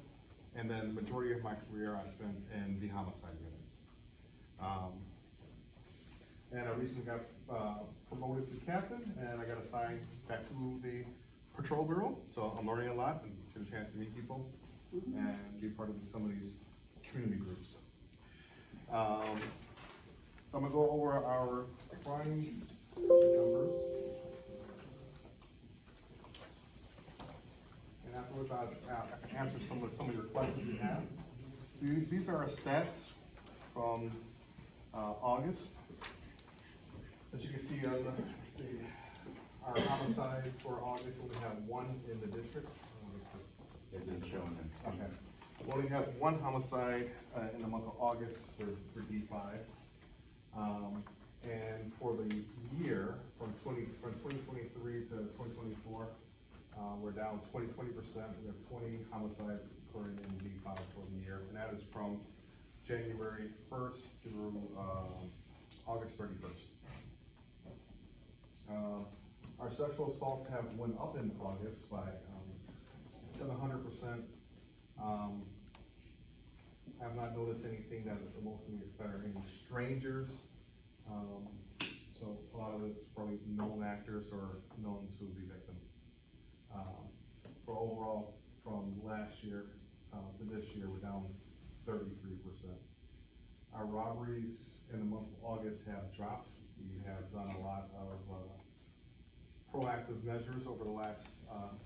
And then the majority of my career I spent in the homicide unit. And I recently got promoted to captain, and I got assigned back to the patrol bureau. So I'm learning a lot and get a chance to meet people and be part of some of these community groups. So I'm gonna go over our crimes numbers. And afterwards, I can answer some of your questions you have. These are our stats from August. As you can see, our homicides for August, we have one in the district. It didn't show in the Okay. We only have one homicide in the month of August for D5. And for the year, from 2023 to 2024, we're down 20%. We have 20 homicides occurring in D5 for the year, and that is from January 1st through August 31st. Our sexual assaults have went up in August by 700%. I have not noticed anything that mostly are any strangers. So a lot of it's probably known actors or known to the victim. For overall, from last year to this year, we're down 33%. Our robberies in the month of August have dropped. We have done a lot of proactive measures over the last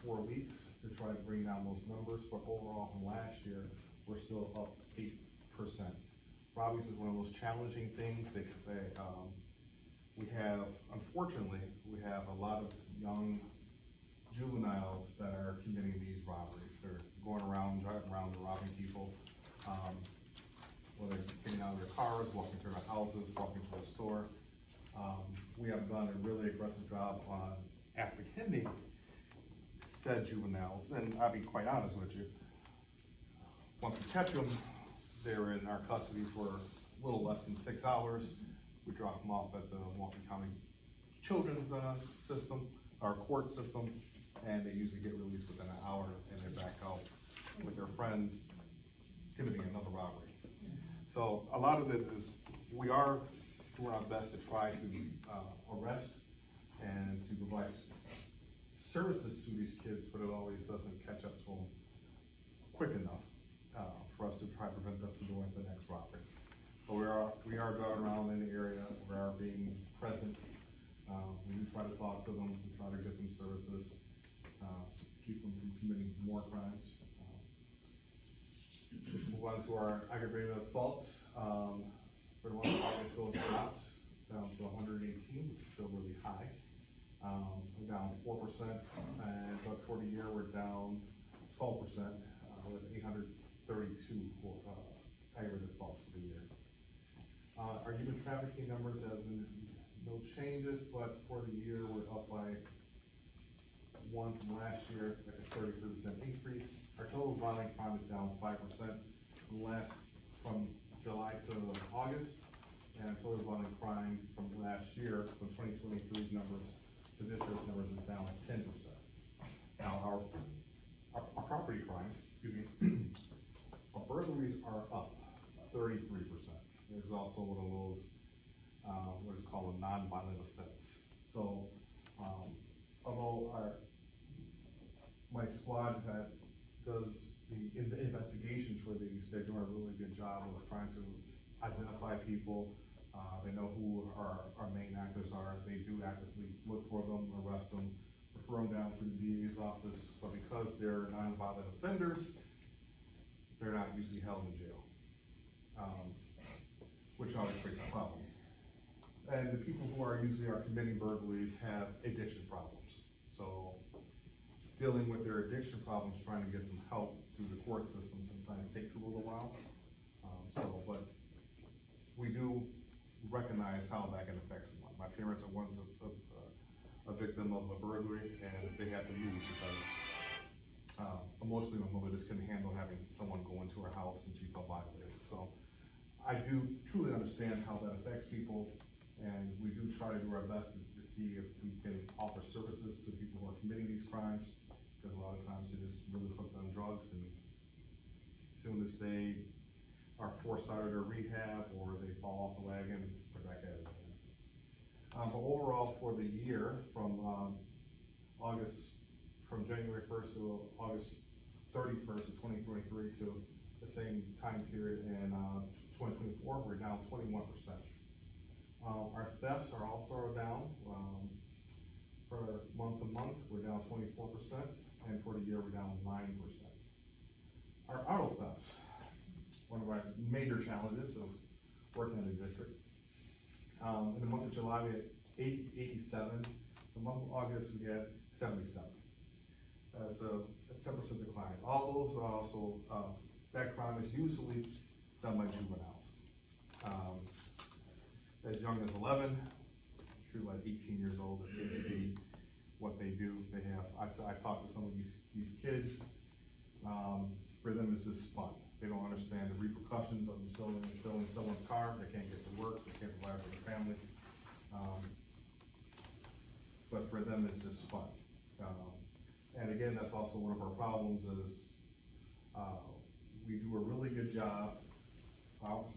4 weeks to try to bring down those numbers, but overall from last year, we're still up 8%. Robberies is one of those challenging things. We have, unfortunately, we have a lot of young juveniles that are committing these robberies. They're going around, driving around and robbing people. Whether getting out of their cars, walking through their houses, walking to the store. We have done a really aggressive job on apprehending said juveniles, and I'll be quite honest with you. Once we catch them, they're in our custody for a little less than 6 hours. We drop them off at the Milwaukee County Children's system, our court system, and they usually get released within an hour, and they're back out with their friend committing another robbery. So a lot of it is, we are doing our best to try to arrest and to provide services to these kids, but it always doesn't catch up to them quick enough for us to try to prevent them from doing the next robbery. So we are going around in the area, we are being present. We try to talk to them, we try to get them services, keep them from committing more crimes. Move on to our aggravated assaults. For the month of August, those drops down to 118, which is still really high. We're down 4%, but for the year, we're down 12%, with 832 aggravated assaults for the year. Our human trafficking numbers have been no changes, but for the year, we're up by 1 from last year, like a 33% increase. Our total violent crime is down 5% from July to August, and total violent crime from last year, from 2023's numbers to this year's numbers, is down 10%. Now, our property crimes, our burglaries are up 33%. There's also one of those, what is called a non-violent offense. So, although my squad that does the investigations for these, they're doing a really good job of trying to identify people. They know who our main actors are. They do actively look for them, arrest them, refer them down to the DA's office, but because they're non-violent offenders, they're not usually held in jail, which always creates a problem. And the people who are committing burglaries have addiction problems. So dealing with their addiction problems, trying to get them help through the court system sometimes takes a little while. But we do recognize how that can affect someone. My parents are once a victim of a burglary, and they had to leave because emotionally my mother just couldn't handle having someone go into her house and she felt violated. So I do truly understand how that affects people, and we do try to do our best to see if we can offer services to people who are committing these crimes, because a lot of times they're just really hooked on drugs, and as soon as they are forced out of their rehab or they fall off the wagon, they're back at it again. But overall, for the year, from January 1st to August 31st of 2023 to the same time period in 2024, we're down 21%. Our thefts are also down. For month to month, we're down 24%, and for the year, we're down 9%. Our auto thefts, one of our major challenges of working in the district. In the month of July, we had 87. The month of August, we had 77. That's a 10% decline. All those are also, that crime is usually done by juveniles. As young as 11 to like 18 years old, it seems to be what they do. They have, I talked to some of these kids, for them it's just fun. They don't understand the repercussions of stealing someone's car. They can't get to work, they can't provide for their family. But for them, it's just fun. And again, that's also one of our problems is, we do a really good job,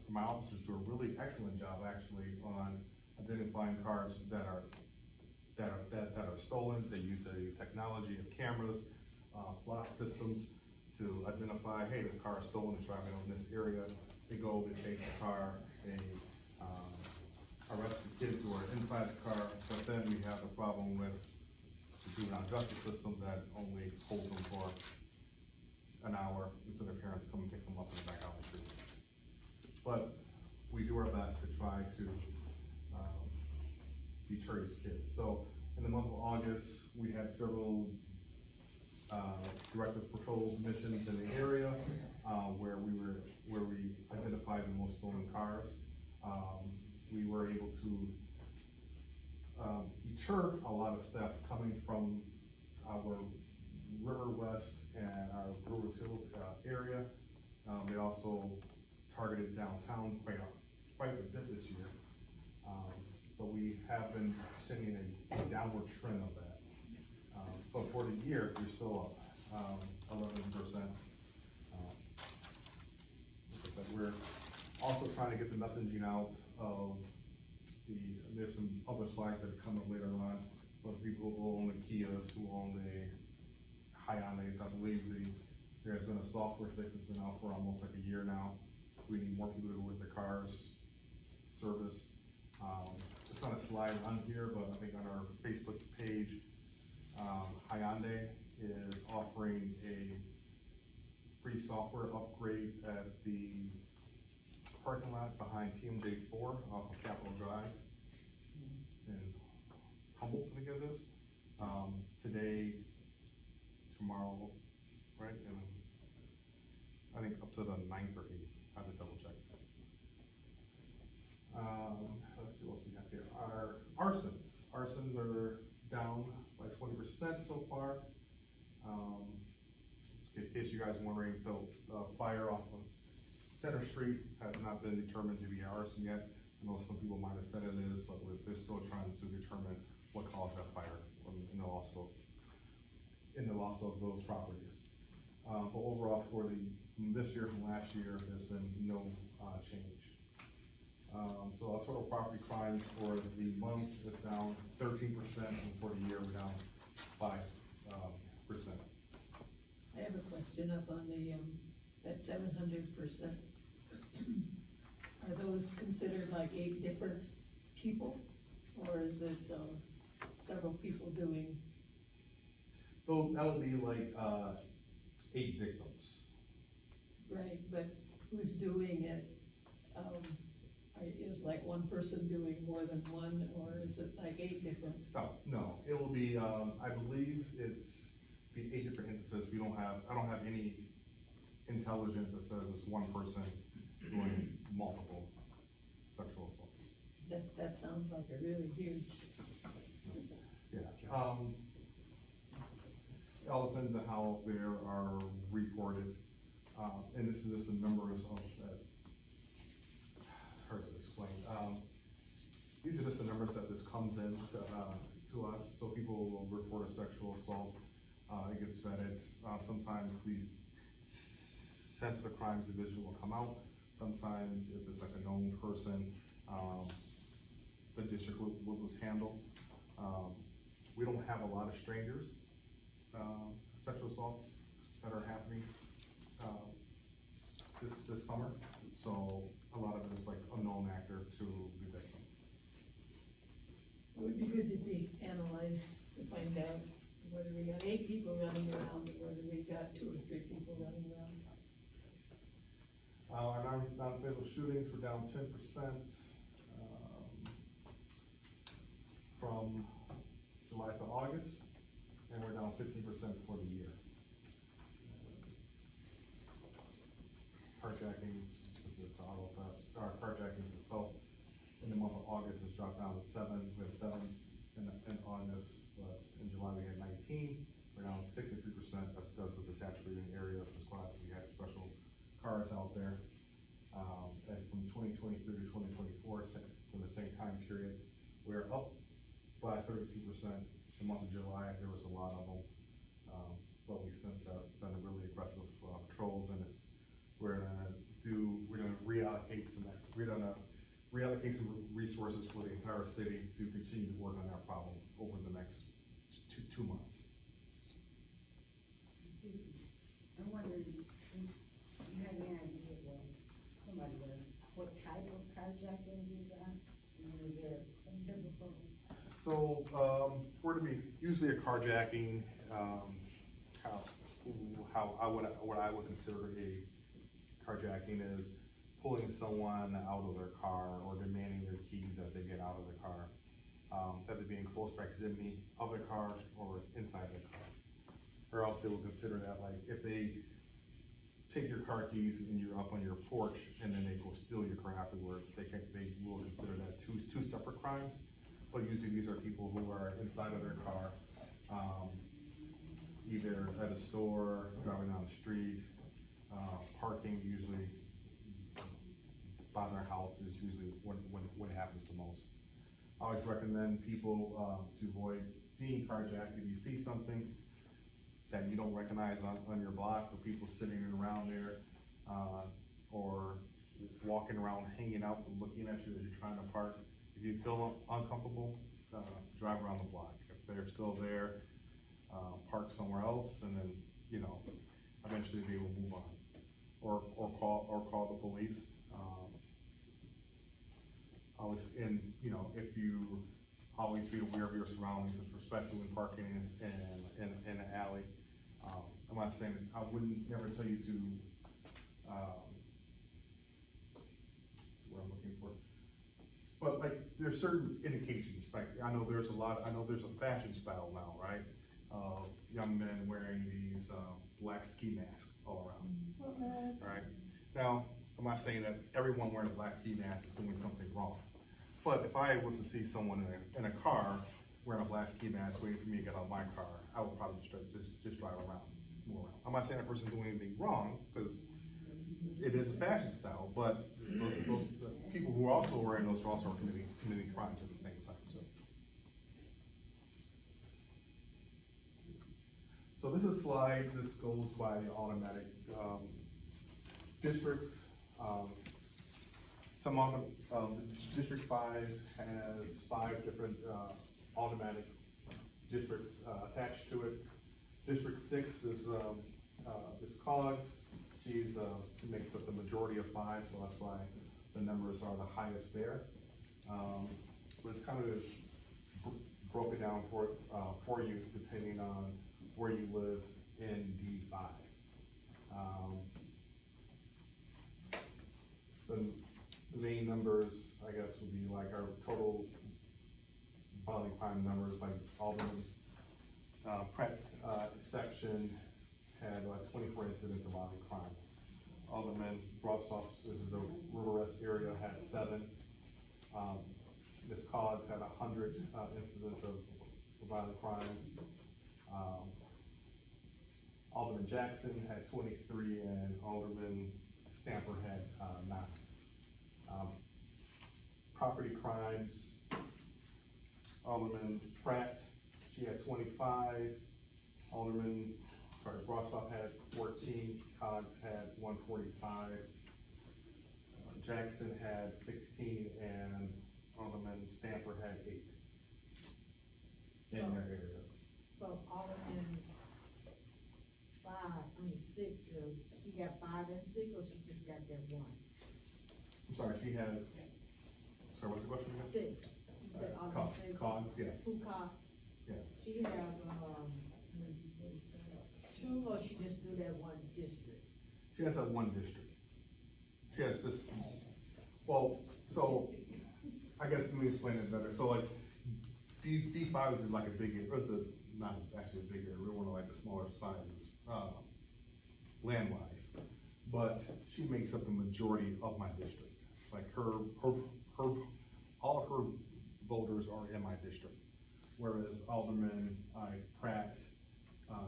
my officers do a really excellent job actually on identifying cars that are stolen. They use the technology of cameras, flock systems to identify, hey, the car is stolen, it's driving in this area. They go, they take the car, they arrest the kids who are inside the car, but then we have the problem with the juvenile justice system that only holds them for an hour until their parents come and pick them up and back out the street. But we do our best to try to deter these kids. So in the month of August, we had several directive patrol missions in the area where we identified the most stolen cars. We were able to deter a lot of theft coming from our River West and our Brewers Hills area. They also targeted downtown quite a bit this year. But we have been seeing a downward trend of that. But for the year, we're still up 11%. But we're also trying to get the messaging out of there's some other slides that come up later on, but people who own the Kias, who own the Hyundais, I believe there's been a software fix that's been out for almost like a year now. We need more people to go with their cars serviced. It's not a slide on here, but I think on our Facebook page, Hyundai is offering a free software upgrade at the parking lot behind TMJ4 off of Capitol Drive in Humboldt, I think it is. Today, tomorrow, right? And I think up to the 9th or 8th. I have to double check. Let's see what else we have here. Our arsons are down by 20% so far. In case you guys are wondering, the fire off of Center Street has not been determined to be arson yet. I know some people might have said it is, but they're still trying to determine what caused that fire in the loss of those properties. But overall, from this year, from last year, there's been no change. So our total property crime for the month is down 13%, and for the year, we're down 5%. I have a question up on the, that 700%. Are those considered like 8 different people, or is it, several people doing? So that would be like, 8 victims. Right, but who's doing it? Is like one person doing more than one, or is it like 8 different? No, it will be, I believe it's be 8 different instances. I don't have any intelligence that says it's one person doing multiple sexual assaults. That sounds like a really huge. Yeah, it all depends on how they are reported, and this is just the numbers of that. It's hard to explain. These are just the numbers that this comes in to us, so people will report a sexual assault, it gets vetted. Sometimes these sensitive crimes division will come out. Sometimes if it's like a known person, the district will just handle. We don't have a lot of strangers, sexual assaults that are happening, this summer. So a lot of it is like a known actor to the victim. It would be good to be analyzed to find out whether we got 8 people running around or whether we got 2 or 3 people running around. Our non-fatal shootings were down 10%, from July to August, and we're down 15% for the year. Carjackings, which is the auto theft, carjackings itself, in the month of August has dropped down to 7. We had 7 in August, but in July we had 19. We're down 63%. That's because of the saturated area of the squads. We had special cars out there. And from 2023 to 2024, for the same time period, we're up by 32%. The month of July, there was a lot of them. But we since have done a really aggressive patrols, and we're gonna reallocate some resources for the entire city to continue to work on that problem over the next two months. I'm wondering, do you have any idea what type of carjacking is that? Is there a typical? So, for to be usually a carjacking, what I would consider a carjacking is pulling someone out of their car or demanding their keys as they get out of the car. Whether it be in close proximity of the car or inside the car. Or else they will consider that, like, if they take your car keys and you're up on your porch and then they go steal your car afterwards, they will consider that two separate crimes. But usually these are people who are inside of their car, either at a store, driving down the street, parking usually by their house is usually when it happens the most. I always recommend people to avoid being carjacked. If you see something that you don't recognize on your block, or people sitting around there, or walking around, hanging out, and looking at you as you're trying to park, if you feel uncomfortable, drive around the block. If they're still there, park somewhere else, and then, eventually they will move on. Or call the police. If you always be aware of your surroundings, especially when parking in an alley. I'm not saying, I wouldn't never tell you to, what I'm looking for. But like, there's certain indications, like, I know there's a fashion style now, right? Young men wearing these, black ski masks all around, right? Now, I'm not saying that everyone wearing a black ski mask is doing something wrong. But if I was to see someone in a car wearing a black ski mask waiting for me to get out of my car, I would probably just drive around, move around. I'm not saying that person doing anything wrong, because it is a fashion style, but those people who are also wearing those are also committing crimes at the same time, too. So this is a slide, this goes by the automatic districts. District 5 has 5 different automatic districts attached to it. District 6 is COGS. She makes up the majority of 5, so that's why the numbers are the highest there. But it's kind of broken down for you depending on where you live in D5. The main numbers, I guess, would be like our total violent crime numbers, like Alderman Pratt's, section had 24 incidents of violent crime. Alderman Brossoff, this is the River West area, had 7. Ms. Coggs had 100, incidents of violent crimes. Alderman Jackson had 23, and Alderman Stamper had, 9. Property crimes, Alderman Pratt, she had 25. Brossoff had 14, Coggs had 145. Jackson had 16, and Alderman Stamper had 8 in So- their areas. So Alderman 6, she got 5 and 6, or she just got that 1? I'm sorry, she has, sorry, what's the question again? 6, you said Alderman 6? Coggs, yes, Who Cox? yes. She have, 2, or she just do that 1 district? She has that 1 district. She has this, well, so, I guess let me explain it better. So like, D5 is like a big, it's not actually a big area, we're one of like the smaller sizes, land-wise. But she makes up the majority of my district. Like all of her voters are in my district. Whereas Alderman, Pratt,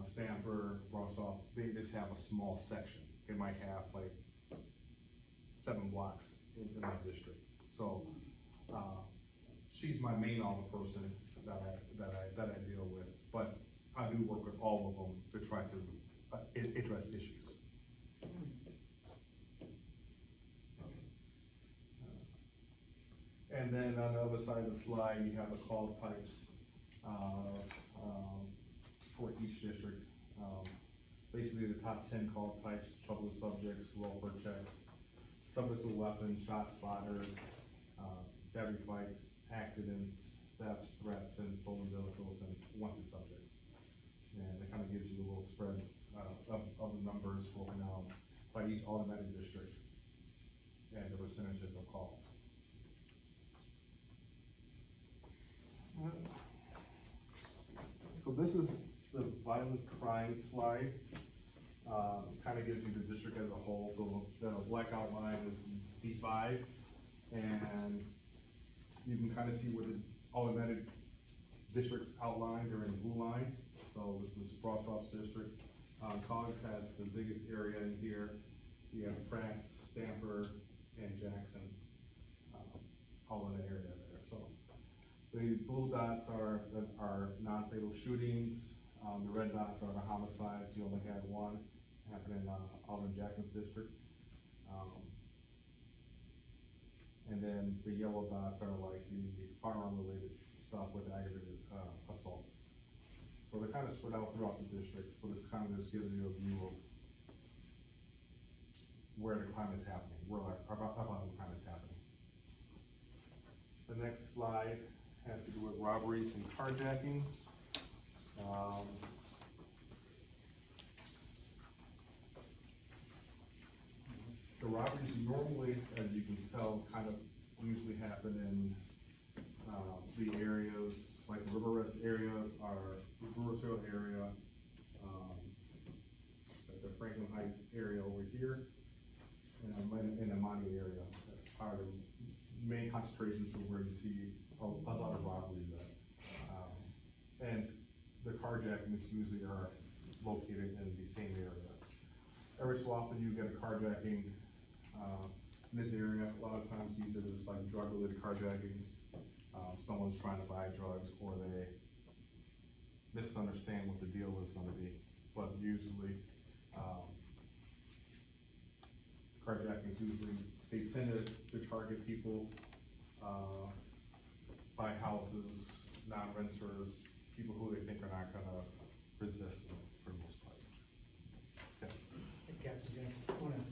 Stamper, Brossoff, they just have a small section. They might have like 7 blocks in my district. So, she's my main alderperson that I deal with, but I do work with all of them to try to address issues. And then on the other side of the slide, you have the call types, for each district. Basically the top 10 call types: troubled subjects, welfare checks, subjects with weapons, shot spotters, battery fights, accidents, thefts, threats, and stolen vehicles, and wanted subjects. And it kind of gives you a little spread, of the numbers broken down by each automatic district and the percentages of calls. So this is the violent crime slide. Kind of gives you the district as a whole. So the black outline is D5, and you can kind of see where the automatic districts outlined are in the blue line. So this is Brossoff's district. Coggs has the biggest area in here. You have Pratt, Stamper, and Jackson, all in the area there. So the blue dots are non-fatal shootings. The red dots are the homicides. You only had 1 happen in Alderman Jackson's district. And then the yellow dots are like the firearm-related stuff with aggravated assaults. So they're kind of spread out throughout the districts, but this kind of just gives you a view of where the crime is happening, where our violent crime is happening. The next slide has to do with robberies and carjackings. The robberies normally, as you can tell, kind of usually happen in the areas, like the River West areas are the Brewerville area, the Franklin Heights area over here, and the Monty area are the main concentrations of where you see a lot of robberies at. And the carjackings usually are located in the same areas. Every so often you get a carjacking in this area. A lot of times these are just like drug-related carjackings. Someone's trying to buy drugs, or they misunderstand what the deal is gonna be. But usually, carjackings usually, they tend to target people, buy houses, non-renters, people who they think are not gonna resist them for the most part. Yes. Hey, Captain, I wanna,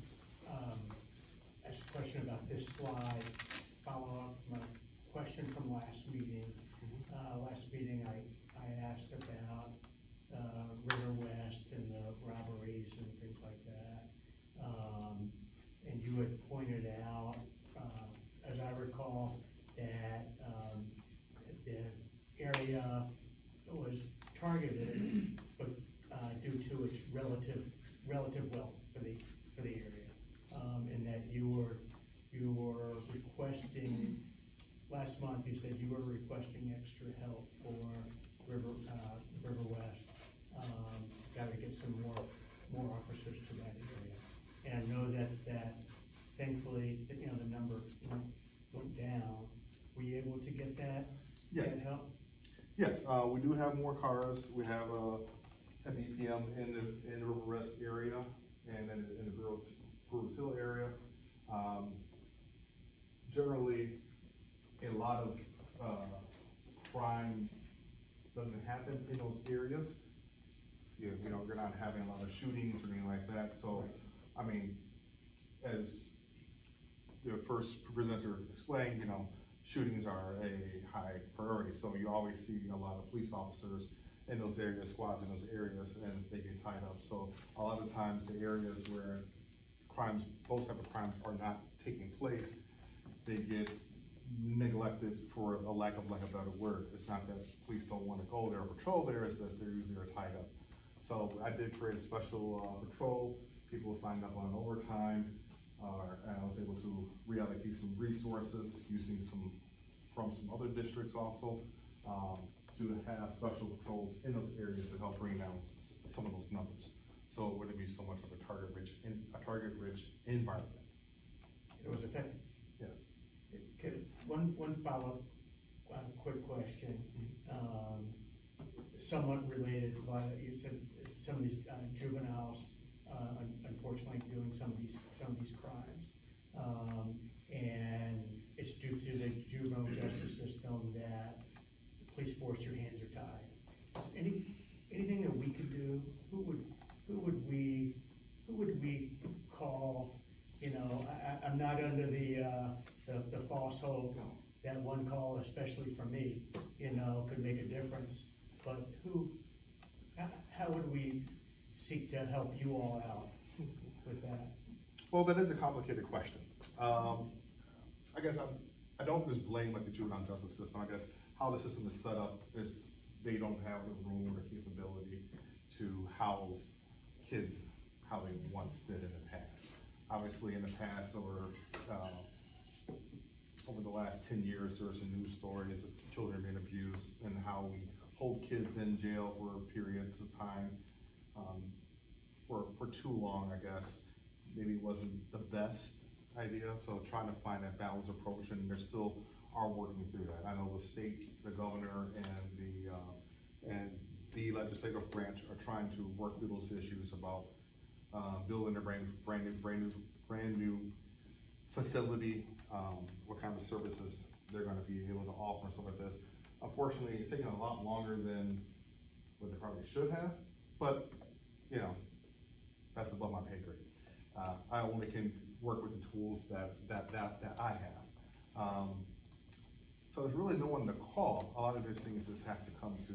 ask a question about this slide, follow up from a question from last meeting. Last meeting, I asked about, River West and the robberies and things like that. And you had pointed out, as I recall, that, the area was targeted, but, due to its relative wealth for the area. And that you were requesting, last month you said you were requesting extra help for River West. Gotta get some more officers to that area. And I know that thankfully, you know, the number went down. Were you able to get that? Yes. That help? Yes, we do have more cars. We have an EPM in the River West area and in the Brewers Hill area. Generally, a lot of crime doesn't happen in those areas. You know, you're not having a lot of shootings or anything like that. So, I mean, as the first presenter explained, you know, shootings are a high priority. So you always see a lot of police officers in those areas, squads in those areas, and they get tied up. So a lot of times the areas where crimes, those type of crimes are not taking place, they get neglected, for a lack of a better word. It's not that police don't want to go there or patrol there, it's that they're usually tied up. So I did create a special patrol. People signed up on overtime, and I was able to reallocate some resources using from some other districts also, to have special patrols in those areas to help bring down some of those numbers. So it wouldn't be so much of a target-rich environment. It was effective. Yes. One follow-up, quick question, somewhat related, you said some of these juveniles, unfortunately doing some of these crimes. And it's due to the juvenile justice system that the police force, your hands are tied. Anything that we could do? Who would we call? You know, I'm not under the false hope that one call, especially for me, you know, could make a difference. But how would we seek to help you all out with that? Well, that is a complicated question. I guess I don't just blame like the juvenile justice system. I guess how the system is set up is they don't have the room or capability to house kids how they once did in the past. Obviously, in the past, over the last 10 years, there are some news stories of children being abused and how we hold kids in jail for periods of time for too long, I guess. Maybe it wasn't the best idea, so trying to find that balanced approach, and they still are working through that. I know the state, the governor, and the legislative branch are trying to work through those issues about building a brand new facility, what kind of services they're gonna be able to offer and stuff like this. Unfortunately, it's taking a lot longer than what they probably should have, but, you know, that's above my pay grade. I only can work with the tools that I have. So there's really no one to call. A lot of these things just have to come to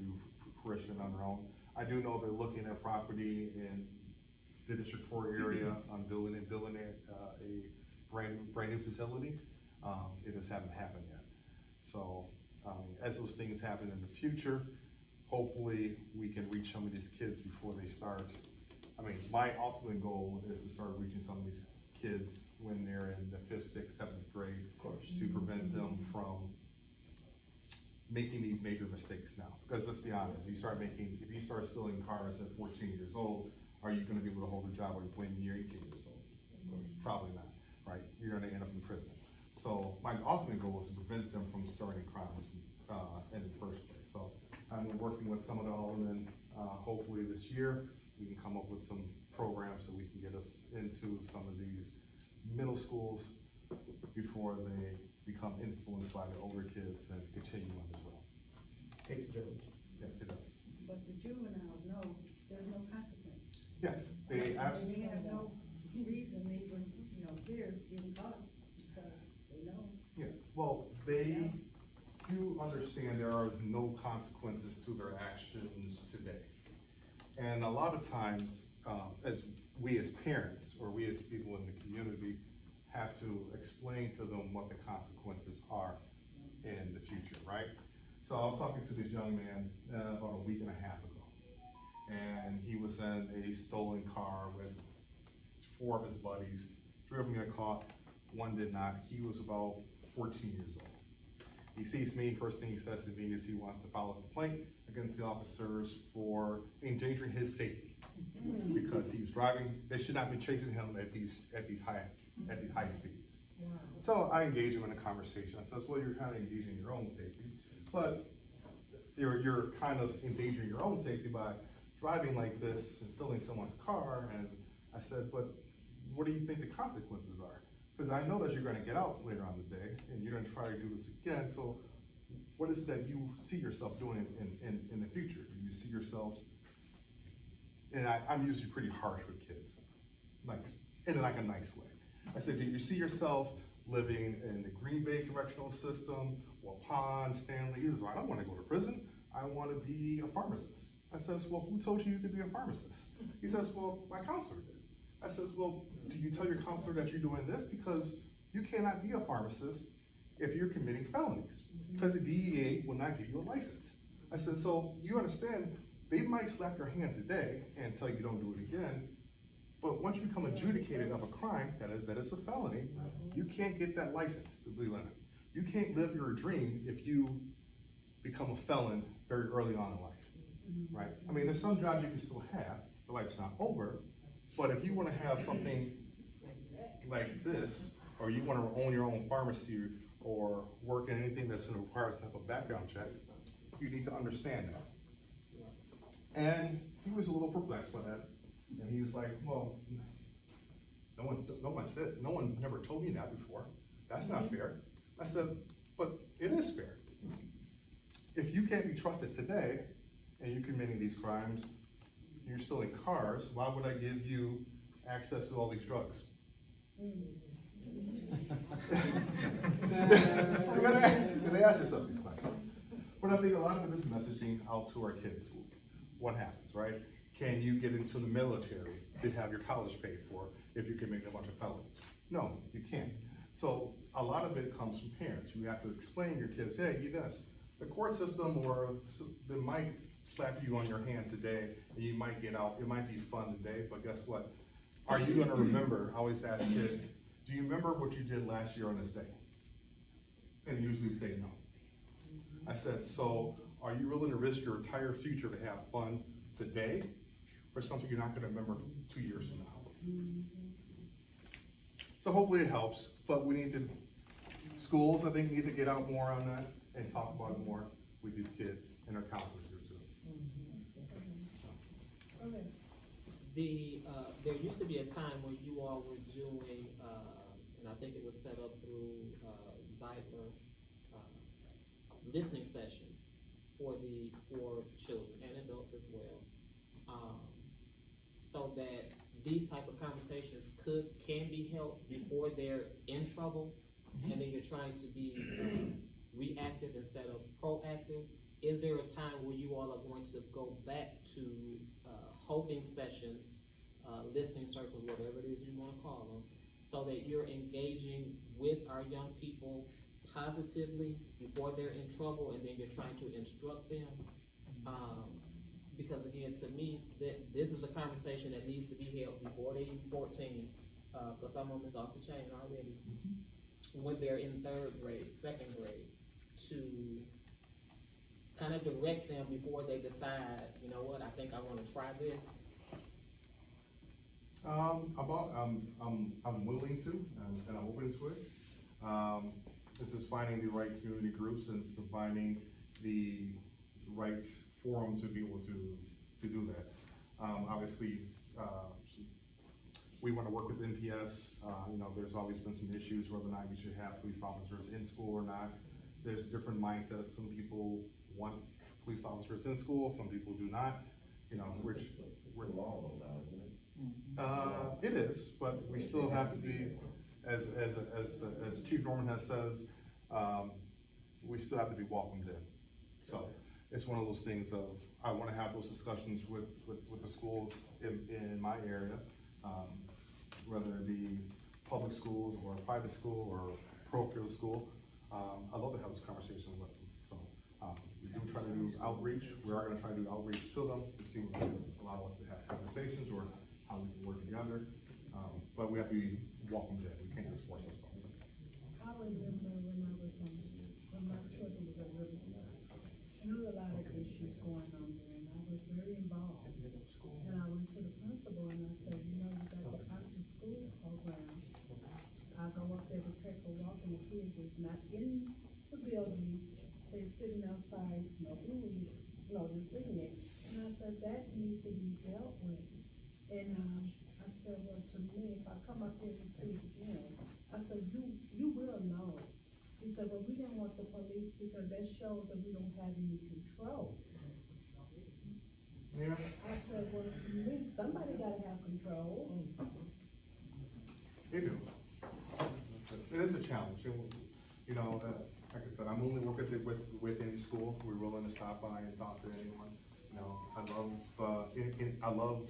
fruition on their own. I do know they're looking at property in the District 4 area, building a brand new facility. It just hasn't happened yet. So, as those things happen in the future, hopefully we can reach some of these kids before they start. I mean, my ultimate goal is to start reaching some of these kids when they're in the 5th, 6th, 7th grade, of course, to prevent them from making these major mistakes now. Because let's be honest, if you start stealing cars at 14 years old, are you gonna be able to hold a job when you're 18 years old? Of course, probably not, right? You're gonna end up in prison. So my ultimate goal is to prevent them from starting crimes in the first place. So I'm working with some of the aldermen, hopefully this year, we can come up with some programs so we can get us into some of these middle schools before they become influenced by the older kids and continue on as well. Takes a village. Yes, it does. But the juveniles know there's no consequence. Yes, they absolutely. They have no reason, even, fear getting caught, because they know. Yeah, well, they do understand there are no consequences to their actions today. And a lot of times, as parents, or we as people in the community, have to explain to them what the consequences are in the future, right? So I was talking to this young man about a week and a half ago. and he was in a stolen car with 4 of his buddies. 3 of them got caught, 1 did not. He was about 14 years old. He sees me, first thing he says to me is he wants to file a complaint against the officers for endangering his safety. Because he was driving, they should not be chasing him at these high speeds. So I engage him in a conversation. I says, well, you're kind of endangering your own safety. Plus, you're kind of endangering your own safety by driving like this and stealing someone's car. And I said, but what do you think the consequences are? Because I know that you're gonna get out later on in the day and you're gonna try to do this again. So what is it that you see yourself doing in the future? Do you see yourself, and I'm usually pretty harsh with kids, nice, in like a nice way. I said, do you see yourself living in the Green Bay Correctional System, Waupun, Stanley? He says, well, I don't wanna go to prison. I wanna be a pharmacist. I says, well, who told you could be a pharmacist? He says, well, my counselor did. I says, well, do you tell your counselor that you're doing this? Because you cannot be a pharmacist if you're committing felonies, because the DEA will not give you a license. I said, so you understand, they might slap your hand today and tell you don't do it again, but once you become adjudicated of a crime, that is a felony, you can't get that license to be limited. You can't live your dream if you become a felon very early on in life, right? I mean, there's some jobs you can still have, the life's not over, but if you wanna have something like this, or you wanna own your own pharmacy, or work in anything that's gonna require some type of background check, you need to understand that. And he was a little perplexed by that, and he was like, well, no one never told me that before. That's not fair. I said, but it is fair. If you can't be trusted today, and you're committing these crimes, you're stealing cars, why would I give you access to all these drugs? They ask yourself these questions. But I think a lot of it is messaging out to our kids. What happens, right? Can you get into the military to have your college paid for if you're committing a bunch of felonies? No, you can't. So a lot of it comes from parents. You have to explain to your kids, hey, you this. The court system, or they might slap you on your hand today and you might get out. It might be fun today, but guess what? Are you gonna remember? I always ask kids, do you remember what you did last year on this day? And usually say no. I said, so are you willing to risk your entire future to have fun today for something you're not gonna remember 2 years from now? So hopefully it helps, but we need to, schools, I think, need to get out more on that and talk about it more with these kids and our counselors here too. There used to be a time when you all were doing, and I think it was set up through, Zeitler, listening sessions for children and adults as well. So that these type of conversations can be held before they're in trouble, and then you're trying to be reactive instead of proactive. Is there a time where you all are going to go back to holding sessions, listening circles, whatever it is you wanna call them, so that you're engaging with our young people positively before they're in trouble, and then you're trying to instruct them? Because again, to me, this is a conversation that needs to be held before they even 14, cause some of them is off the chain already. When they're in 3rd grade, 2nd grade, to kind of direct them before they decide, you know what, I think I wanna try this. I'm willing to, and I'm open to it. This is finding the right community groups, and it's finding the right forum to be able to do that. Obviously, we wanna work with NPS. You know, there's always been some issues whether or not we should have police officers in school or not. There's different mindsets. Some people want police officers in school, some people do not. You know, it's a law though now, isn't it? It is, but we still have to be, as Chief Norman has says, we still have to be welcomed in. So it's one of those things of, I wanna have those discussions with the schools in my area, whether it be public schools or private school or parochial school. I love to have those conversations with them. So do try to do outreach. We are gonna try to do outreach to them to see if they can allow us to have conversations or how we can work together. But we have to be walking dead. We can't just force ourselves. I remember when I was, when my children was at Riverside, and there was a lot of issues going on there, and I was very involved. And I went to the principal and I said, you know, you got the after school program. I go up there to take a walk and the kids is not in the building, they're sitting outside smoking weed, they're sitting there. And I said, that needs to be dealt with. And, I said, well, to me, if I come up here and see it again, I said, you will know. He said, well, we didn't want the police because that shows that we don't have any control. Yeah. I said, well, to me, somebody gotta have control. They do. It is a challenge, and, you know, like I said, I'm only working with any school. We're willing to stop by and talk to anyone. You know, I love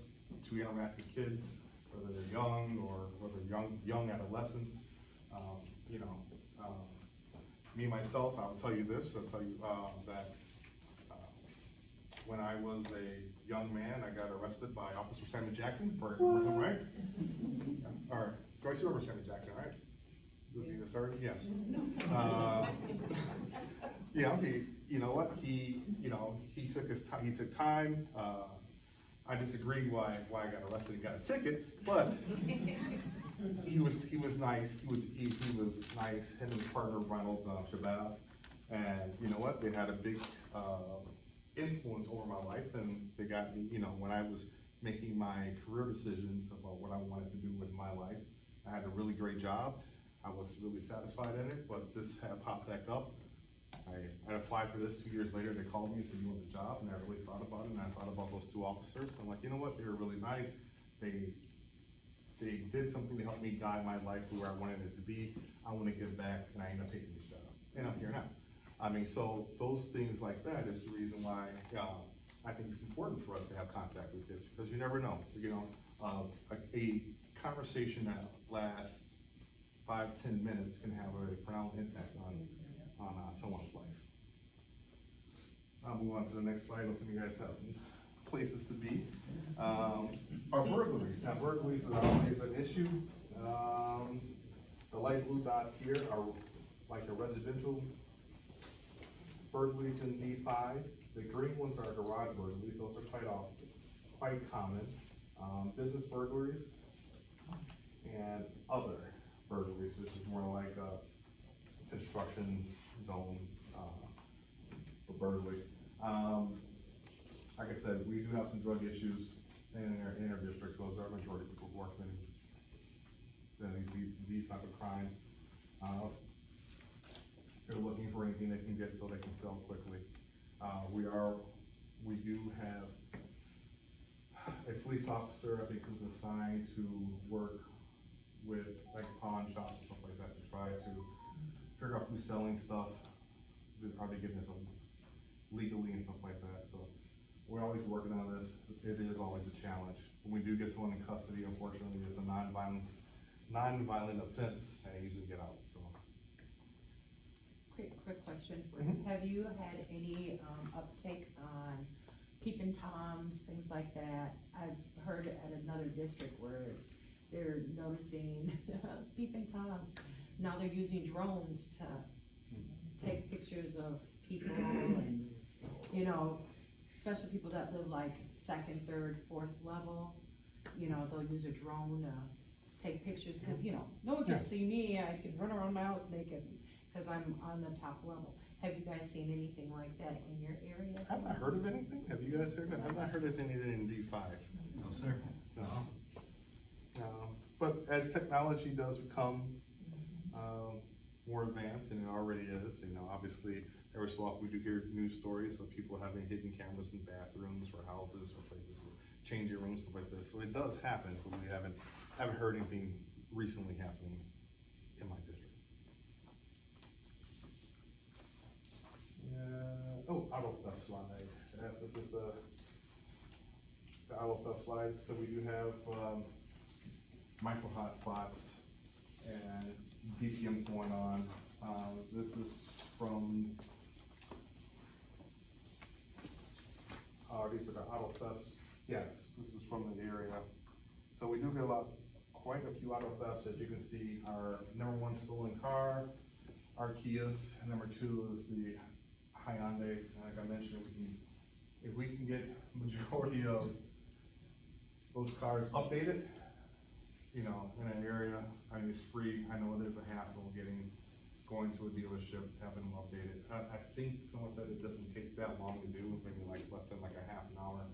to interact with kids, whether they're young or whether young adolescents. You know, me myself, I'll tell you this. I'll tell you that when I was a young man, I got arrested by Officer Samuel Jackson for right? Or Joyce, you remember Samuel Jackson, right? Was he the sergeant? Yes. Yeah, you know what, he took his time, he took time, I disagree why I got arrested and got a ticket, but he was nice, he was nice, him and his partner Ronald Shabazz, and you know what, they had a big, influence over my life, and they got me, you know, when I was making my career decisions about what I wanted to do with my life. I had a really great job. I was really satisfied in it, but this had popped back up. I applied for this 2 years later. They called me and said, you want the job? And I really thought about it, and I thought about those two officers. I'm like, you know what? They were really nice. They did something to help me guide my life to where I wanted it to be. I want to give back, and I ended up taking this job. And I'm here now. I mean, so those things like that is the reason why I think it's important for us to have contact with kids, because you never know. You know, a conversation that lasts 5-10 minutes can have a profound impact on someone's life. I'll move on to the next slide. Some of you guys have some places to be. Our burglaries. Now, burglaries are always an issue. The light blue dots here are like a residential burglaries in D5. The green ones are garage burglaries. Those are quite common. Business burglaries and other burglaries, which is more like a construction zone burglary. Like I said, we do have some drug issues in our district. Those are majority of people who are committing these type of crimes. They're looking for anything they can get so they can sell quickly. We do have a police officer, I think, who's assigned to work with like pawn shops and stuff like that to try to figure out who's selling stuff. Are they getting this legally and stuff like that? So we're always working on this. It is always a challenge. When we do get someone in custody, unfortunately, it's a non-violent offense, and they usually get out. So. Quick question for you. Have you had any uptake on peeping toms, things like that? I've heard at another district where they're noticing peeping toms. Now they're using drones to take pictures of people and, you know, especially people that live like 2nd, 3rd, 4th level, you know, they'll use a drone to take pictures, cause you know, no one can see me, I can run around my house naked, cause I'm on the top level. Have you guys seen anything like that in your area? I've not heard of anything. Have you guys heard of it? I've not heard of anything in D5. No, sir. No. But as technology does become more advanced, and it already is, you know, obviously every so often we do hear news stories of people having hidden cameras in bathrooms or houses or places or changing rooms, stuff like this. So it does happen, but we haven't heard anything recently happening in my district. Auto theft slide. This is the auto theft slide. So we do have micro hotspots and DPMs going on. This is from these are the auto thefts. Yes, this is from the area. So we do get quite a few auto thefts. As you can see, our number one stolen car, our Kias, and number two is the Hyundais. Like I mentioned, if we can get majority of those cars updated, you know, in an area, I mean, it's free. I know there's a hassle going to a dealership, having them updated. I think someone said it doesn't take that long to do, maybe like less than like a half an hour,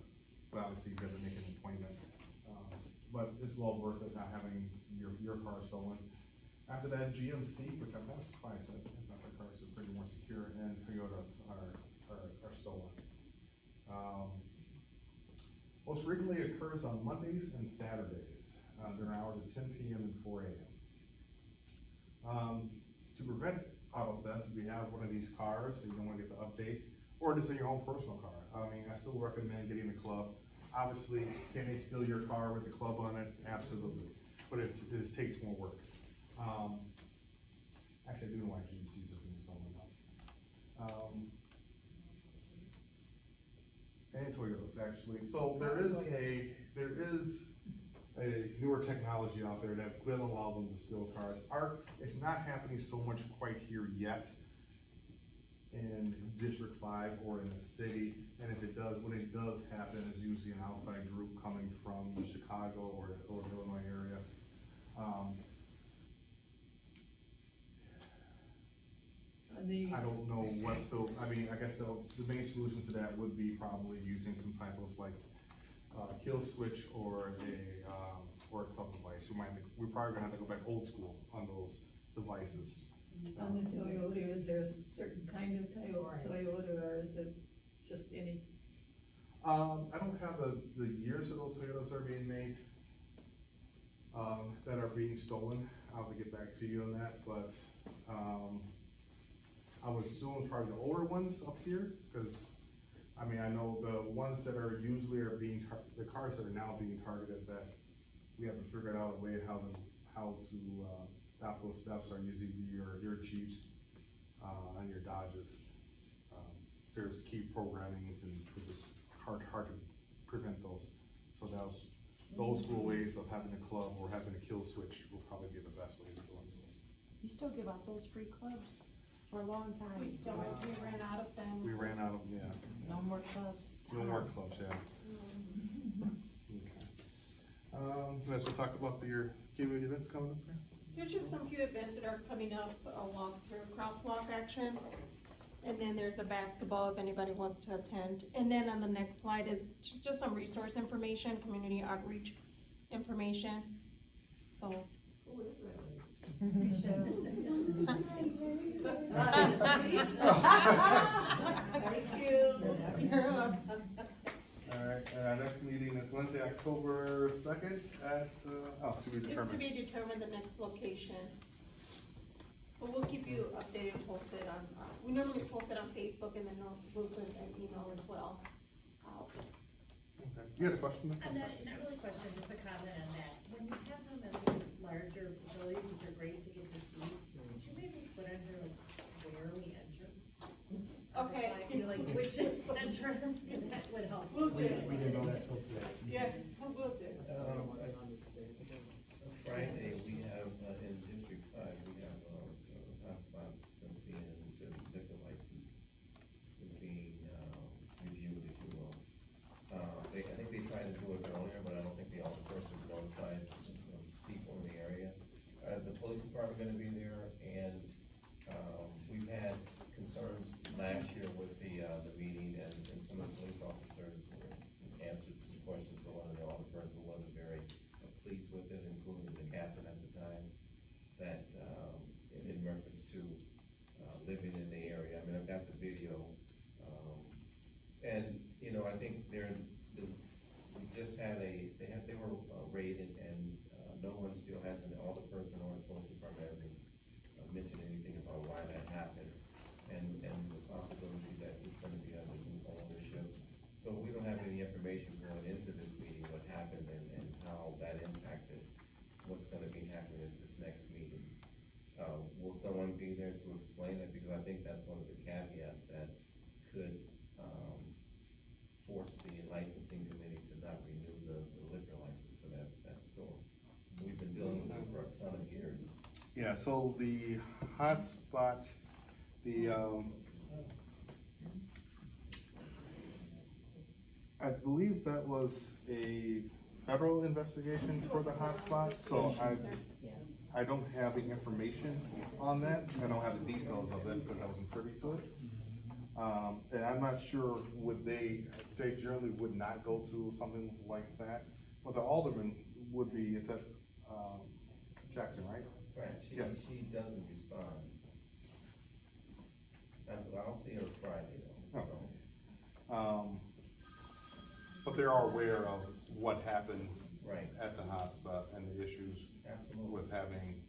but obviously you have to make an appointment. But it's well worth it not having your car stolen. After that, GMC, which I'm kind of surprised that their cars are pretty more secure, and Toyotas are stolen. Most frequently occurs on Mondays and Saturdays, during hours of 10 p.m. and 4 a.m. To prevent auto theft, if you have one of these cars and you don't want to get the update, or just in your own personal car, I mean, I still recommend getting the club. Obviously, can they steal your car with the club on it? Absolutely, but it takes more work. Actually, I do know why GMCs are being stolen now. And Toyotas, actually. So there is a newer technology out there that will allow them to steal cars. It's not happening so much quite here yet in District 5 or in the city, and if it does, when it does happen, it's usually an outside group coming from the Chicago or the Illinois area. I don't know what I mean, I guess the main solution to that would be probably using some type of like kill switch or a club device. We're probably gonna have to go back old school on those devices. On the Toyota, is there a certain kind of Toyota, or is it just any? I don't have the years that those Toyotas are being made, that are being stolen. I'll have to get back to you on that, but, I would assume probably the older ones up here, because, I mean, I know the ones that are usually the cars that are now being targeted, that we haven't figured out a way how to stop those thefts, are usually your Jeeps, and your Dodges. There's key programmings, and it's just hard to prevent those. So those school ways of having a club or having a kill switch will probably be the best ways of doing those. You still give out those free clubs for a long time? We ran out of them. We ran out of them, yeah. No more clubs? No more clubs, yeah. Okay. Let's talk about your community events coming up here. There's just some few events that are coming up, a walkthrough, crosswalk action. And then there's a basketball if anybody wants to attend. And then on the next slide is just some resource information, community outreach information. So. Thank you. All right, next meeting is Wednesday, October 2nd at, to be determined. It's to be determined the next location. But we'll keep you updated and posted on, we normally post it on Facebook and then we'll send an email as well out. Okay. You had a question? Not really a question, just a comment on that. When you have them at these larger facilities, which are great to get to see, could you maybe put on here like where we enter? Okay. I feel like which entrance, because that would help. We'll do. We didn't know that till today. Yeah, we'll do. Friday, we have, in District 5, we have, a hotspot that's being, the liquor license is being, reviewed, if you will. I think they tried to do it earlier, but I don't think the person notified people in the area. The police department gonna be there, and, we've had concerns last year with the meeting, and some of the police officers answered some questions for one of the officers who wasn't very pleased with it, including the captain at the time, that, in reference to, living in the area. I mean, I've got the video, and, you know, I think we just had they were raided, and, no one still hasn't, all the person or the police department hasn't mentioned anything about why that happened, and the possibility that it's gonna be under new ownership. So we don't have any information going into this meeting, what happened and how that impacted what's gonna be happening at this next meeting. Will someone be there to explain it? Because I think that's one of the caveats that could, force force the licensing committee to not renew the liquor license for that store. We've been dealing with this for a ton of years. Yeah, so the hotspot, I believe that was a federal investigation for the hotspot, so I don't have the information on that. I don't have the details of it because I wasn't privy to it. And I'm not sure they generally would not go to something like that, but the alderman would be, it's at, Jackson, right? Right, Yes. she doesn't respond. I'll see her Friday, so. But they are aware of what happened Right. at the hotspot and the issues Absolutely. with having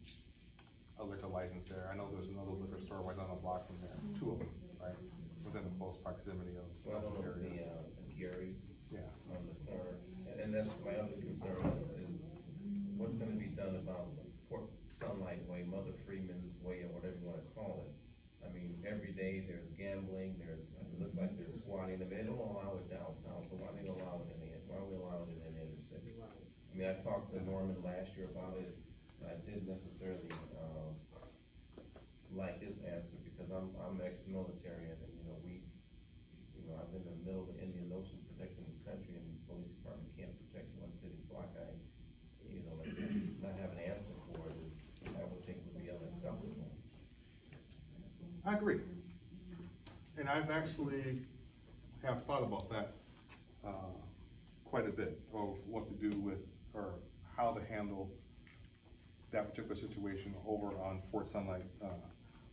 a liquor license there. I know there's another liquor store right down the block from there, two of them, right? Within the close proximity of Well, I don't know, the area. the Gary's. Yeah. On the corner, and that's my other concern is what's gonna be done about Port Sunlight Way, Mother Freeman's Way, or whatever you wanna call it. I mean, every day there's gambling, it looks like there's squatting, I mean, they don't allow it downtown, so why they allow it why are we allowing it in the inner city? I mean, I talked to Norman last year about it, and I didn't necessarily, like his answer, because I'm ex-military, and, I've been in the middle of the Indian Ocean protecting this country, and the police department can't protect one city block. Not have an answer for it is, I would think would be unacceptable. I agree. And I've actually have thought about that, quite a bit, of what to do with, or how to handle that particular situation over on Fort Sunlight,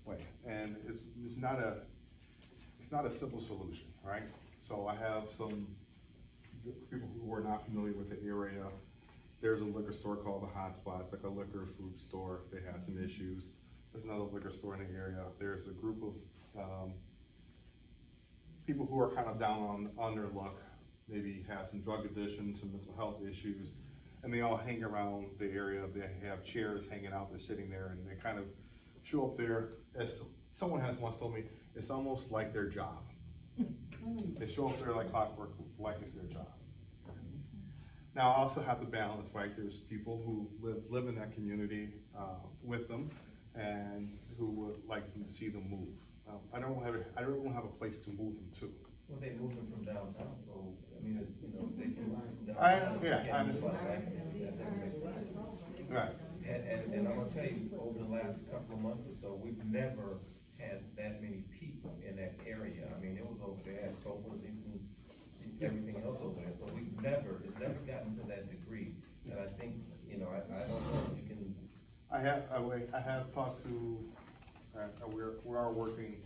Way. And it's not a simple solution, right? So I have some people who are not familiar with the area. There's a liquor store called the Hotspot. It's like a liquor food store. They had some issues. There's another liquor store in the area. There's a group of people who are kind of down on their luck, maybe have some drug addiction, some mental health issues, and they all hang around the area. They have chairs hanging out, they're sitting there, and they kind of show up there, as someone has once told me, it's almost like their job. They show up there like clockwork, like it's their job. Now, I also have to balance, right, there's people who live in that community with them, and who would like them to see them move. I don't have a place to move them to. Well, they move them from downtown, so, they can move from I downtown. understand. That doesn't make sense. Right. And I'm gonna tell you, over the last couple of months or so, we've never had that many people in that area. I mean, it was over there, had sofas, even everything else over there, so it's never gotten to that degree. And I think, I don't know if you can. I have talked to, we are working,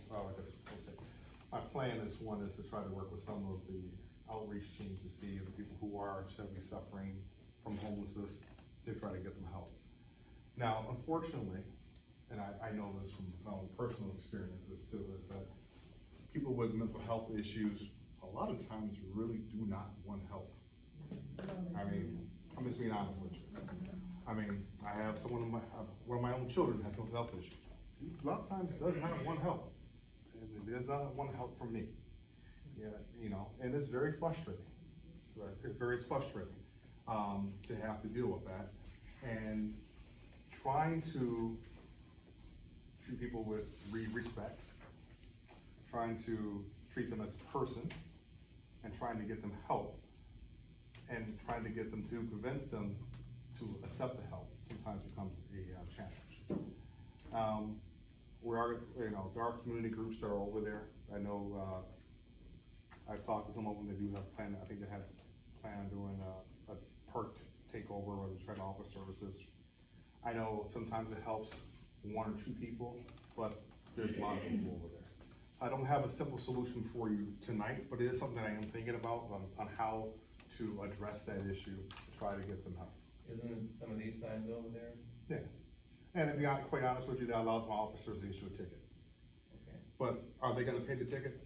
my plan is to try to work with some of the outreach teams to see the people who are certainly suffering from homelessness, to try to get them help. Now, unfortunately, and I know this from my own personal experiences too, is that people with mental health issues, a lot of times really do not want help. I mean, I'm just being honest with you. I mean, I have one of my own children has mental health issues. A lot of times does not want help, and it does not want help from me. Yeah, and it's very frustrating. It's very frustrating to have to deal with that, and trying to treat people with respect, trying to treat them as a person, and trying to get them help, and trying to get them to convince them to accept the help sometimes becomes a challenge. There are community groups that are over there. I know, I've talked to some of them, they do have a plan, I think they had a plan on doing a park takeover where they're trying to offer services. I know sometimes it helps one or two people, but there's a lot of people over there. I don't have a simple solution for you tonight, but it is something I am thinking about on how to address that issue, to try to get them help. Isn't it some of these signs over there? Yes, and to be quite honest with you, that allows my officers to issue a ticket. Okay. But are they gonna pay the ticket?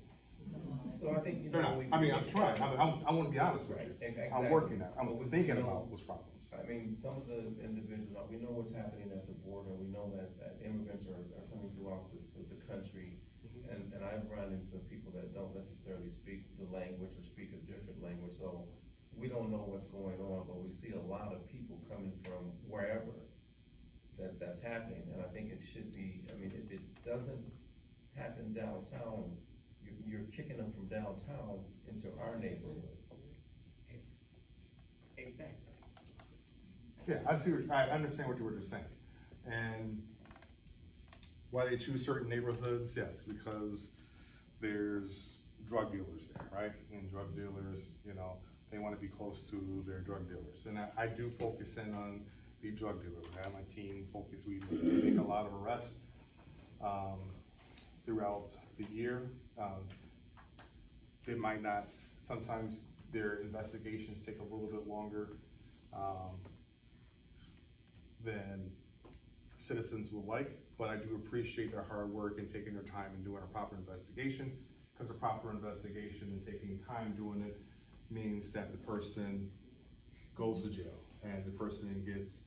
So I think, They're not. I mean, I'm trying, I wanna be honest with you. Exactly. I'm working that, I'm thinking about those problems. I mean, some of the individuals, we know what's happening at the border, we know that immigrants are coming throughout the country, and I've run into people that don't necessarily speak the language or speak a different language, so we don't know what's going on, but we see a lot of people coming from wherever that's happening, and I think it should be, I mean, if it doesn't happen downtown, you're kicking them from downtown into our neighborhoods. Exactly. Yeah, I understand what you were just saying. And why they choose certain neighborhoods, yes, because there's drug dealers there, right? And drug dealers, you know, they wanna be close to their drug dealers. And I do focus in on the drug dealers. I have my team focus, we make a lot of arrests, throughout the year. They might not, sometimes their investigations take a little bit longer, than citizens would like, but I do appreciate their hard work and taking their time and doing a proper investigation, because a proper investigation and taking time doing it means that the person goes to jail, and the person gets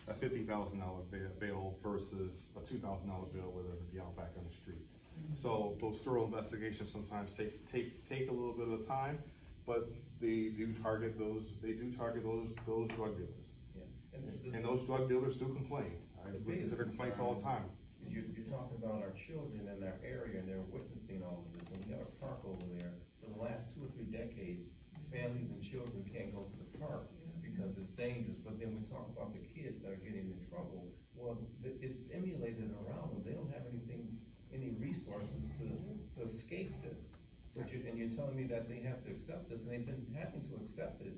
a $50,000 bail versus a $2,000 bail where they're gonna be out back on the street. So those thorough investigations sometimes take a little bit of time, but they do target those drug dealers. And those drug dealers do complain. I listen to their complaints all the time. You're talking about our children in our area, and they're witnessing all of this, and we have a park over there. For the last 2 or 3 decades, families and children can't go to the park because it's dangerous, but then we talk about the kids that are getting in trouble. Well, it's emulated around them, they don't have any resources to escape this. And you're telling me that they have to accept this, and they've been having to accept it.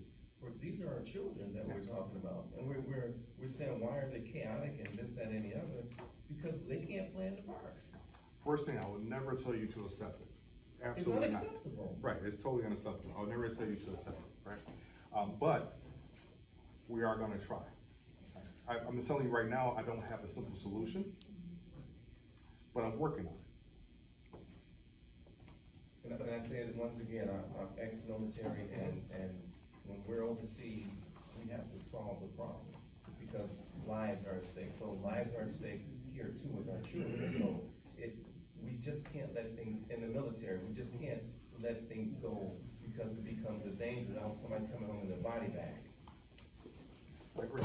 These are our children that we're talking about, and we're saying, why are they chaotic and this, that, and the other? Because they can't play in the park. First thing, I would never tell you to accept it. Absolutely It's not. unacceptable. Right, it's totally unacceptable. I would never tell you to accept it, right? But we are gonna try. I'm just telling you right now, I don't have a simple solution, but I'm working on it. And I say it once again, I'm ex-military, and when we're overseas, we have to solve the problem, because lives are at stake. So lives are at stake here too with our children, so we just can't let things, in the military, we just can't let things go because it becomes a danger. Now somebody's coming home with their body bag. I agree.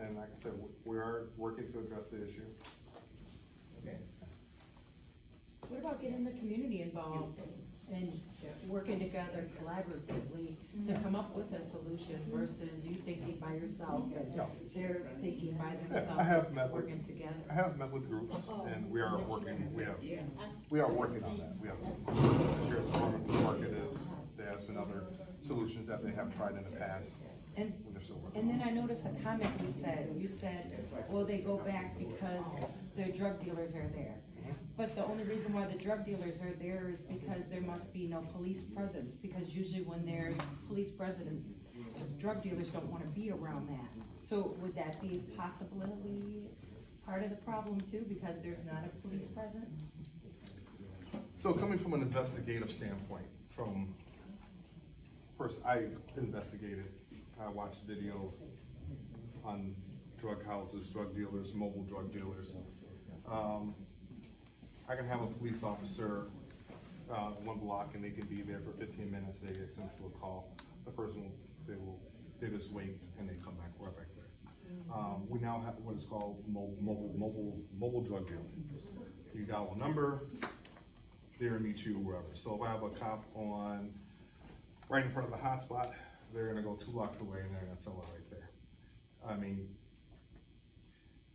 And like I said, we are working to address the issue. Okay. What about getting the community involved and working together collaboratively to come up with a solution versus you thinking by yourself and they're thinking by themselves, I have met with, working together? I have met with groups, and we are working on that. We have, Sheriff's Department, Market is, there has been other solutions that they have tried in the past. And then I noticed a comment you said, well, they go back because the drug dealers are there. But the only reason why the drug dealers are there is because there must be no police presence, because usually when there's police presence, drug dealers don't wanna be around that. So would that be possibly part of the problem too, because there's not a police presence? So coming from an investigative standpoint, first, I investigated, I watched videos on drug houses, drug dealers, mobile drug dealers. I can have a police officer, one block, and they can be there for 15 minutes, they get sent to a call. The person they just wait and they come back right back there. We now have what is called mobile drug dealing. You dial a number, they'll meet you wherever. So if I have a cop right in front of the hotspot, they're gonna go 2 blocks away and they're gonna sell it right there. I mean,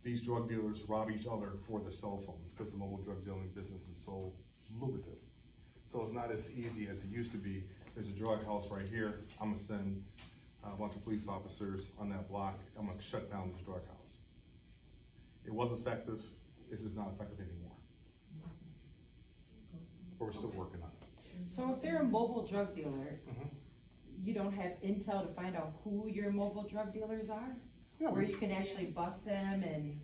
these drug dealers rob each other for their cell phones because the mobile drug dealing business is so lucrative. So it's not as easy as it used to be. There's a drug house right here, I'm gonna send a bunch of police officers on that block, I'm gonna shut down this drug house. It was effective, it is not effective anymore. But we're still working on it. So if they're a mobile drug dealer, you don't have intel to find out who your mobile drug dealers are? Yeah, where you can actually bust them and,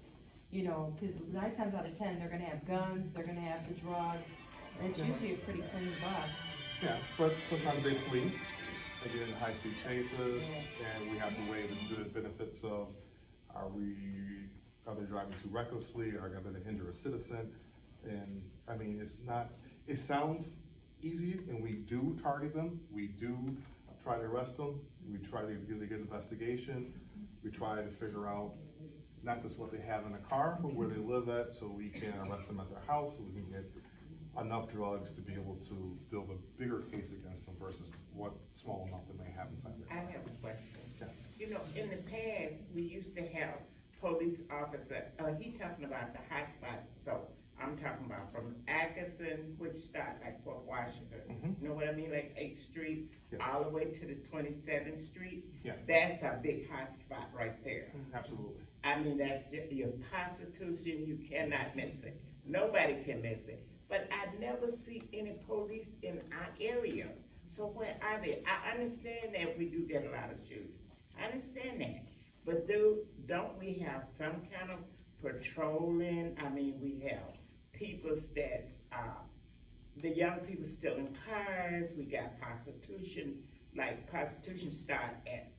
you know, cause 9 times out of 10, they're gonna have guns, they're gonna have the drugs, and it's usually a pretty clean bust. Yeah, but sometimes they flee, they get into high-speed chases, and we have to weigh the benefits of, are they driving too recklessly, are they gonna injure a citizen? And, I mean, it sounds easy, and we do target them, we do try to arrest them, we try to do a good investigation, we try to figure out not just what they have in the car, but where they live at, so we can arrest them at their house, so we can get enough drugs to be able to build a bigger case against them versus what small amount they may have inside I their car. have a question. Yes. You know, in the past, we used to have police officer, he talking about the hotspot, so I'm talking about from Atkinson, which start like Fort Washington. Mhm. You know what I mean, like 8th Street, Yes. all the way to the 27th Street? Yes. That's a big hotspot right there. Absolutely. I mean, that's just your constitution, you cannot miss it. Nobody can miss it. But I never see any police in our area. So where are they? I understand that we do get a lot of shootings. I understand that. But don't we have some kind of patrolling? I mean, we have people that's, the young people still in cars. We got prostitution, like prostitution start at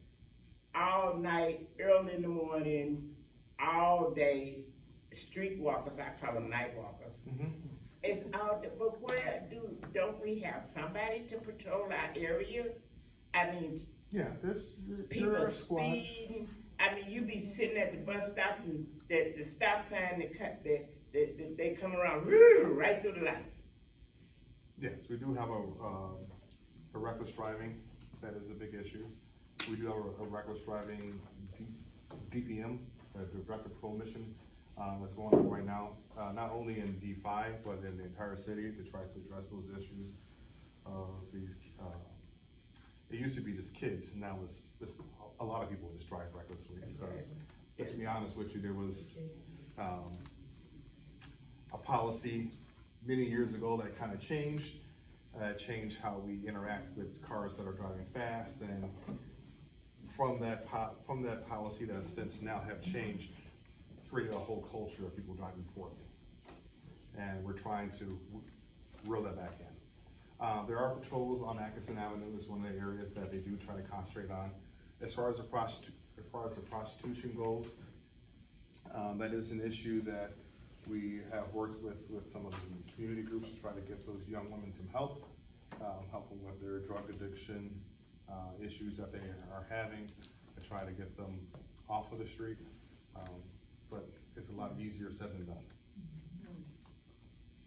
all night, early in the morning, all day. Street walkers, I call them night walkers. Mhm. It's all, but don't we have somebody to patrol our area? I mean, Yeah, there people are squads. speeding. I mean, you be sitting at the bus stop and the stop sign, they come around, right through the light. Yes, we do have a reckless driving, that is a big issue. We do have a reckless driving DPM, Directed Patrol Mission, that's going on right now, not only in D5, but in the entire city to try to address those issues of these, it used to be just kids, now it's a lot of people just drive recklessly because, let's be honest with you, there was, a policy many years ago that kind of changed how we interact with cars that are driving fast, and from that policy that since now have changed, created a whole culture of people driving poorly. And we're trying to reel that back in. There are patrols on Atkinson Avenue, is one of the areas that they do try to concentrate on. As far as the prostitution goes, that is an issue that we have worked with some of the community groups to try to get those young women some help them with their drug addiction issues that they are having, to try to get them off of the street. But it's a lot easier said than done.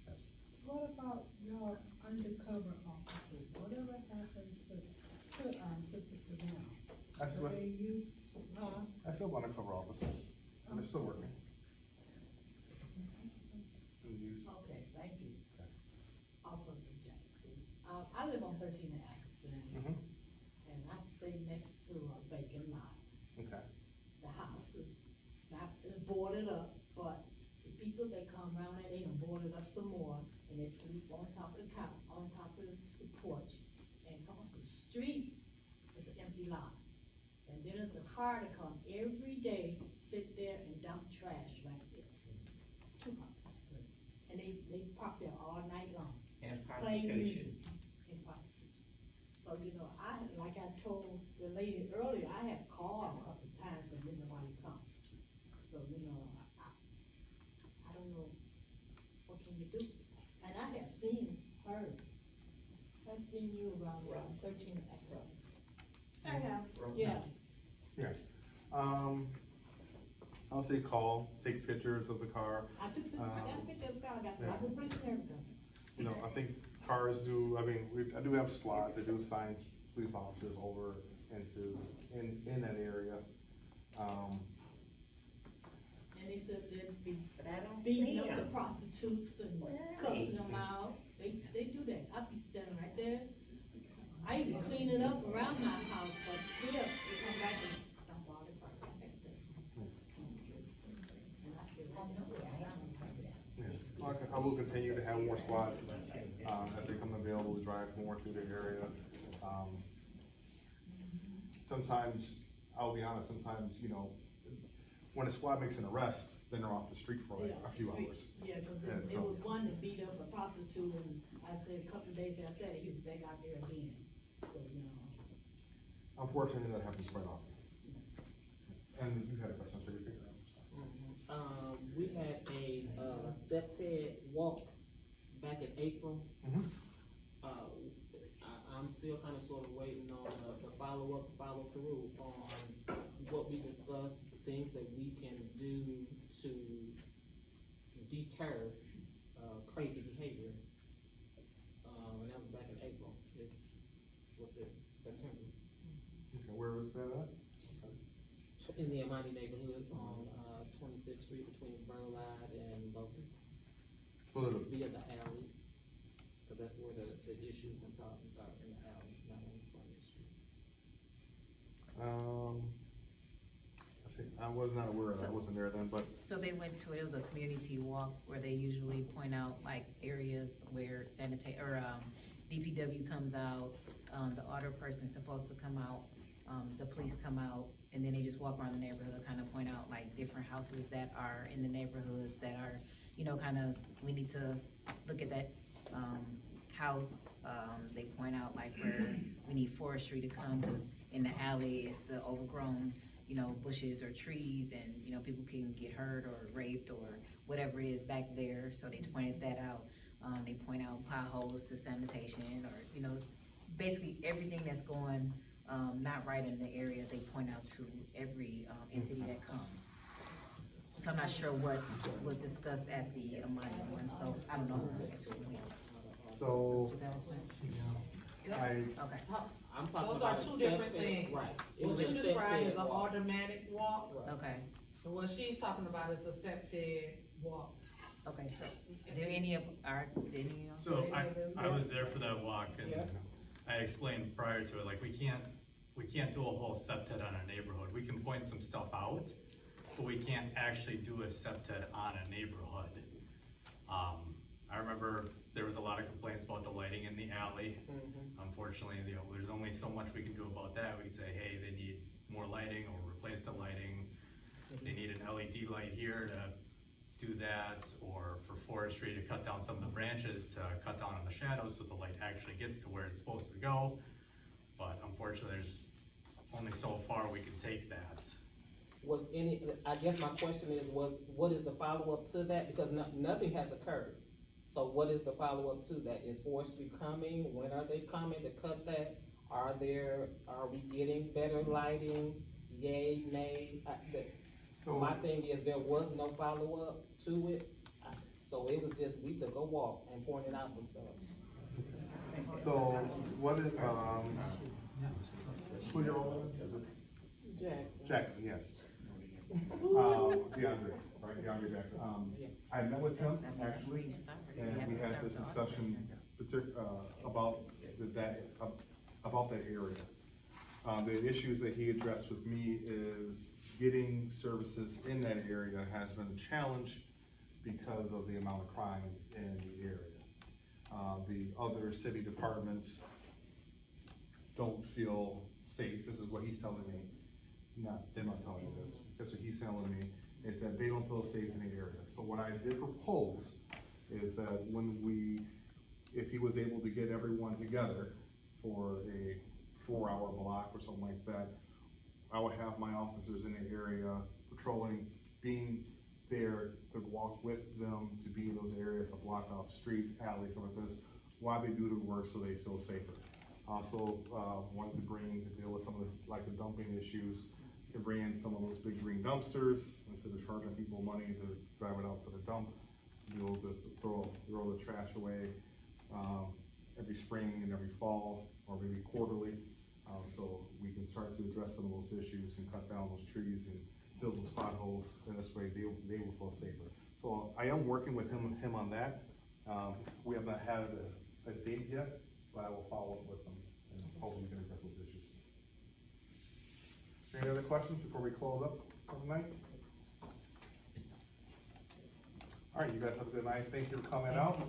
Yes. What about your undercover officers? Whatever happened to them? Are they used, I still want to cover officers, and they're still working. Okay, thank you. Officer Jackson. I live on 13 in Atkinson, and I stay next to a vacant lot. Okay. The house is boarded up, but the people that come around it, they done boarded up some more, and they sleep on top of the couch, on top of the porch, and across the street is an empty lot. And then there's a car that comes every day, sit there and dump trash right there. 2 houses. And they park there all night long. And Play prostitution. music and prostitution. So, you know, like I told the lady earlier, I have called a couple times, but then nobody comes. So, you know, I don't know, what can you do? And I have seen her. I've seen you around 13 Atkinson. I have. Yeah. Yes. I'll say call, take pictures of the car. I got a picture of the car, I got the license plate and everything. You know, I think cars do, I mean, I do have squads, I do assign police officers over in that area. And they said they'd be But I don't beating see up the them. prostitutes and Where are cussing they? them out. They do that. I be standing right there. I even clean it up around my house, but still, they come back and dump all the prostitutes. And I still don't know where I am. Yeah. I will continue to have more squads, as they come available to drive more through the area. Sometimes, I'll be honest, sometimes, you know, when a squad makes an arrest, then they're off the street for like a few hours. Yeah, cause Yeah, there was one that beat up a prostitute, and I said a couple of days after that, he was back out there again, so, you know. Unfortunately, that happens quite often. And you had a question, so you figured out. We had a septic walk back in April. Mhm. I'm still kinda sort of waiting on the follow-up, follow through on what we discussed, things that we can do to deter, crazy behavior. And that was back in April, what's this, September? Okay, where was that at? In the Amani neighborhood on, 26th Street between Burlide and Locust, via the alley. Cause that's where the issues and problems are, in the alley, not on the front of the street. Let's see, I was not aware of that, I wasn't there then, but So they went to, it was a community walk where they usually point out like areas where DPW comes out, the auto person's supposed to come out, the police come out, and then they just walk around the neighborhood, kind of point out like different houses that are in the neighborhoods that are, kind of, we need to look at that, house. They point out like where we need forestry to come, cause in the alley is the overgrown, bushes or trees, and, people can get hurt or raped or whatever it is back there, so they pointed that out. They point out potholes to sanitation, or, basically everything that's going, not right in the area, they point out to every, entity that comes. So I'm not sure what was discussed at the Amani one, so I don't know who actually went. so You guys went? I, Okay. I'm talking Those about are a two different septic, things. right. It What was you a described septic is an walk. automatic walk, Right. Okay, and what she's talking about is a septic walk. okay, so, are there any of, So I was there for that walk, and Yeah. I explained prior to it, like, we can't do a whole septet on a neighborhood. We can point some stuff out, but we can't actually do a septet on a neighborhood. I remember there was a lot of complaints about the lighting in the alley. Unfortunately, there's only so much we can do about that. We can say, hey, they need more lighting, or replace the lighting. They need an LED light here to do that, or for forestry to cut down some of the branches to cut down on the shadows so the light actually gets to where it's supposed to go. But unfortunately, there's only so far we can take that. I guess my question is, what is the follow-up to that? Because nothing has occurred. So what is the follow-up to that? Is forestry coming? When are they coming to cut that? Are we getting better lighting? Yay, nay? My thing is, there was no follow-up to it. So it was just, we took a walk and pointed out some stuff. so what is, who your role is it? Jackson, yes. DeAndre, right, DeAndre Jackson. I met with him actually, and we had this discussion about that area. The issues that he addressed with me is getting services in that area has been a challenge because of the amount of crime in the area. The other city departments don't feel safe. This is what he's telling me. They're not telling me this. That's what he's telling me, is that they don't feel safe in the area. So what I did propose is that if he was able to get everyone together for a 4-hour block or something like that, I would have my officers in the area patrolling, being there to walk with them, to be in those areas, to block off streets, alleys, stuff like this, while they do the work so they feel safer. Also, wanted to deal with some of the dumping issues, to bring in some of those big green dumpsters, instead of charging people money to drive it out to the dump, be able to throw the trash away, every spring and every fall, or maybe quarterly, so we can start to address some of those issues and cut down those trees and fill those potholes, and this way they will feel safer. So I am working with him on that. We have not had a date yet, but I will follow up with him and hopefully we can address those issues. Any other questions before we close up for the night? All right, you guys have a good night. Thank you for coming out.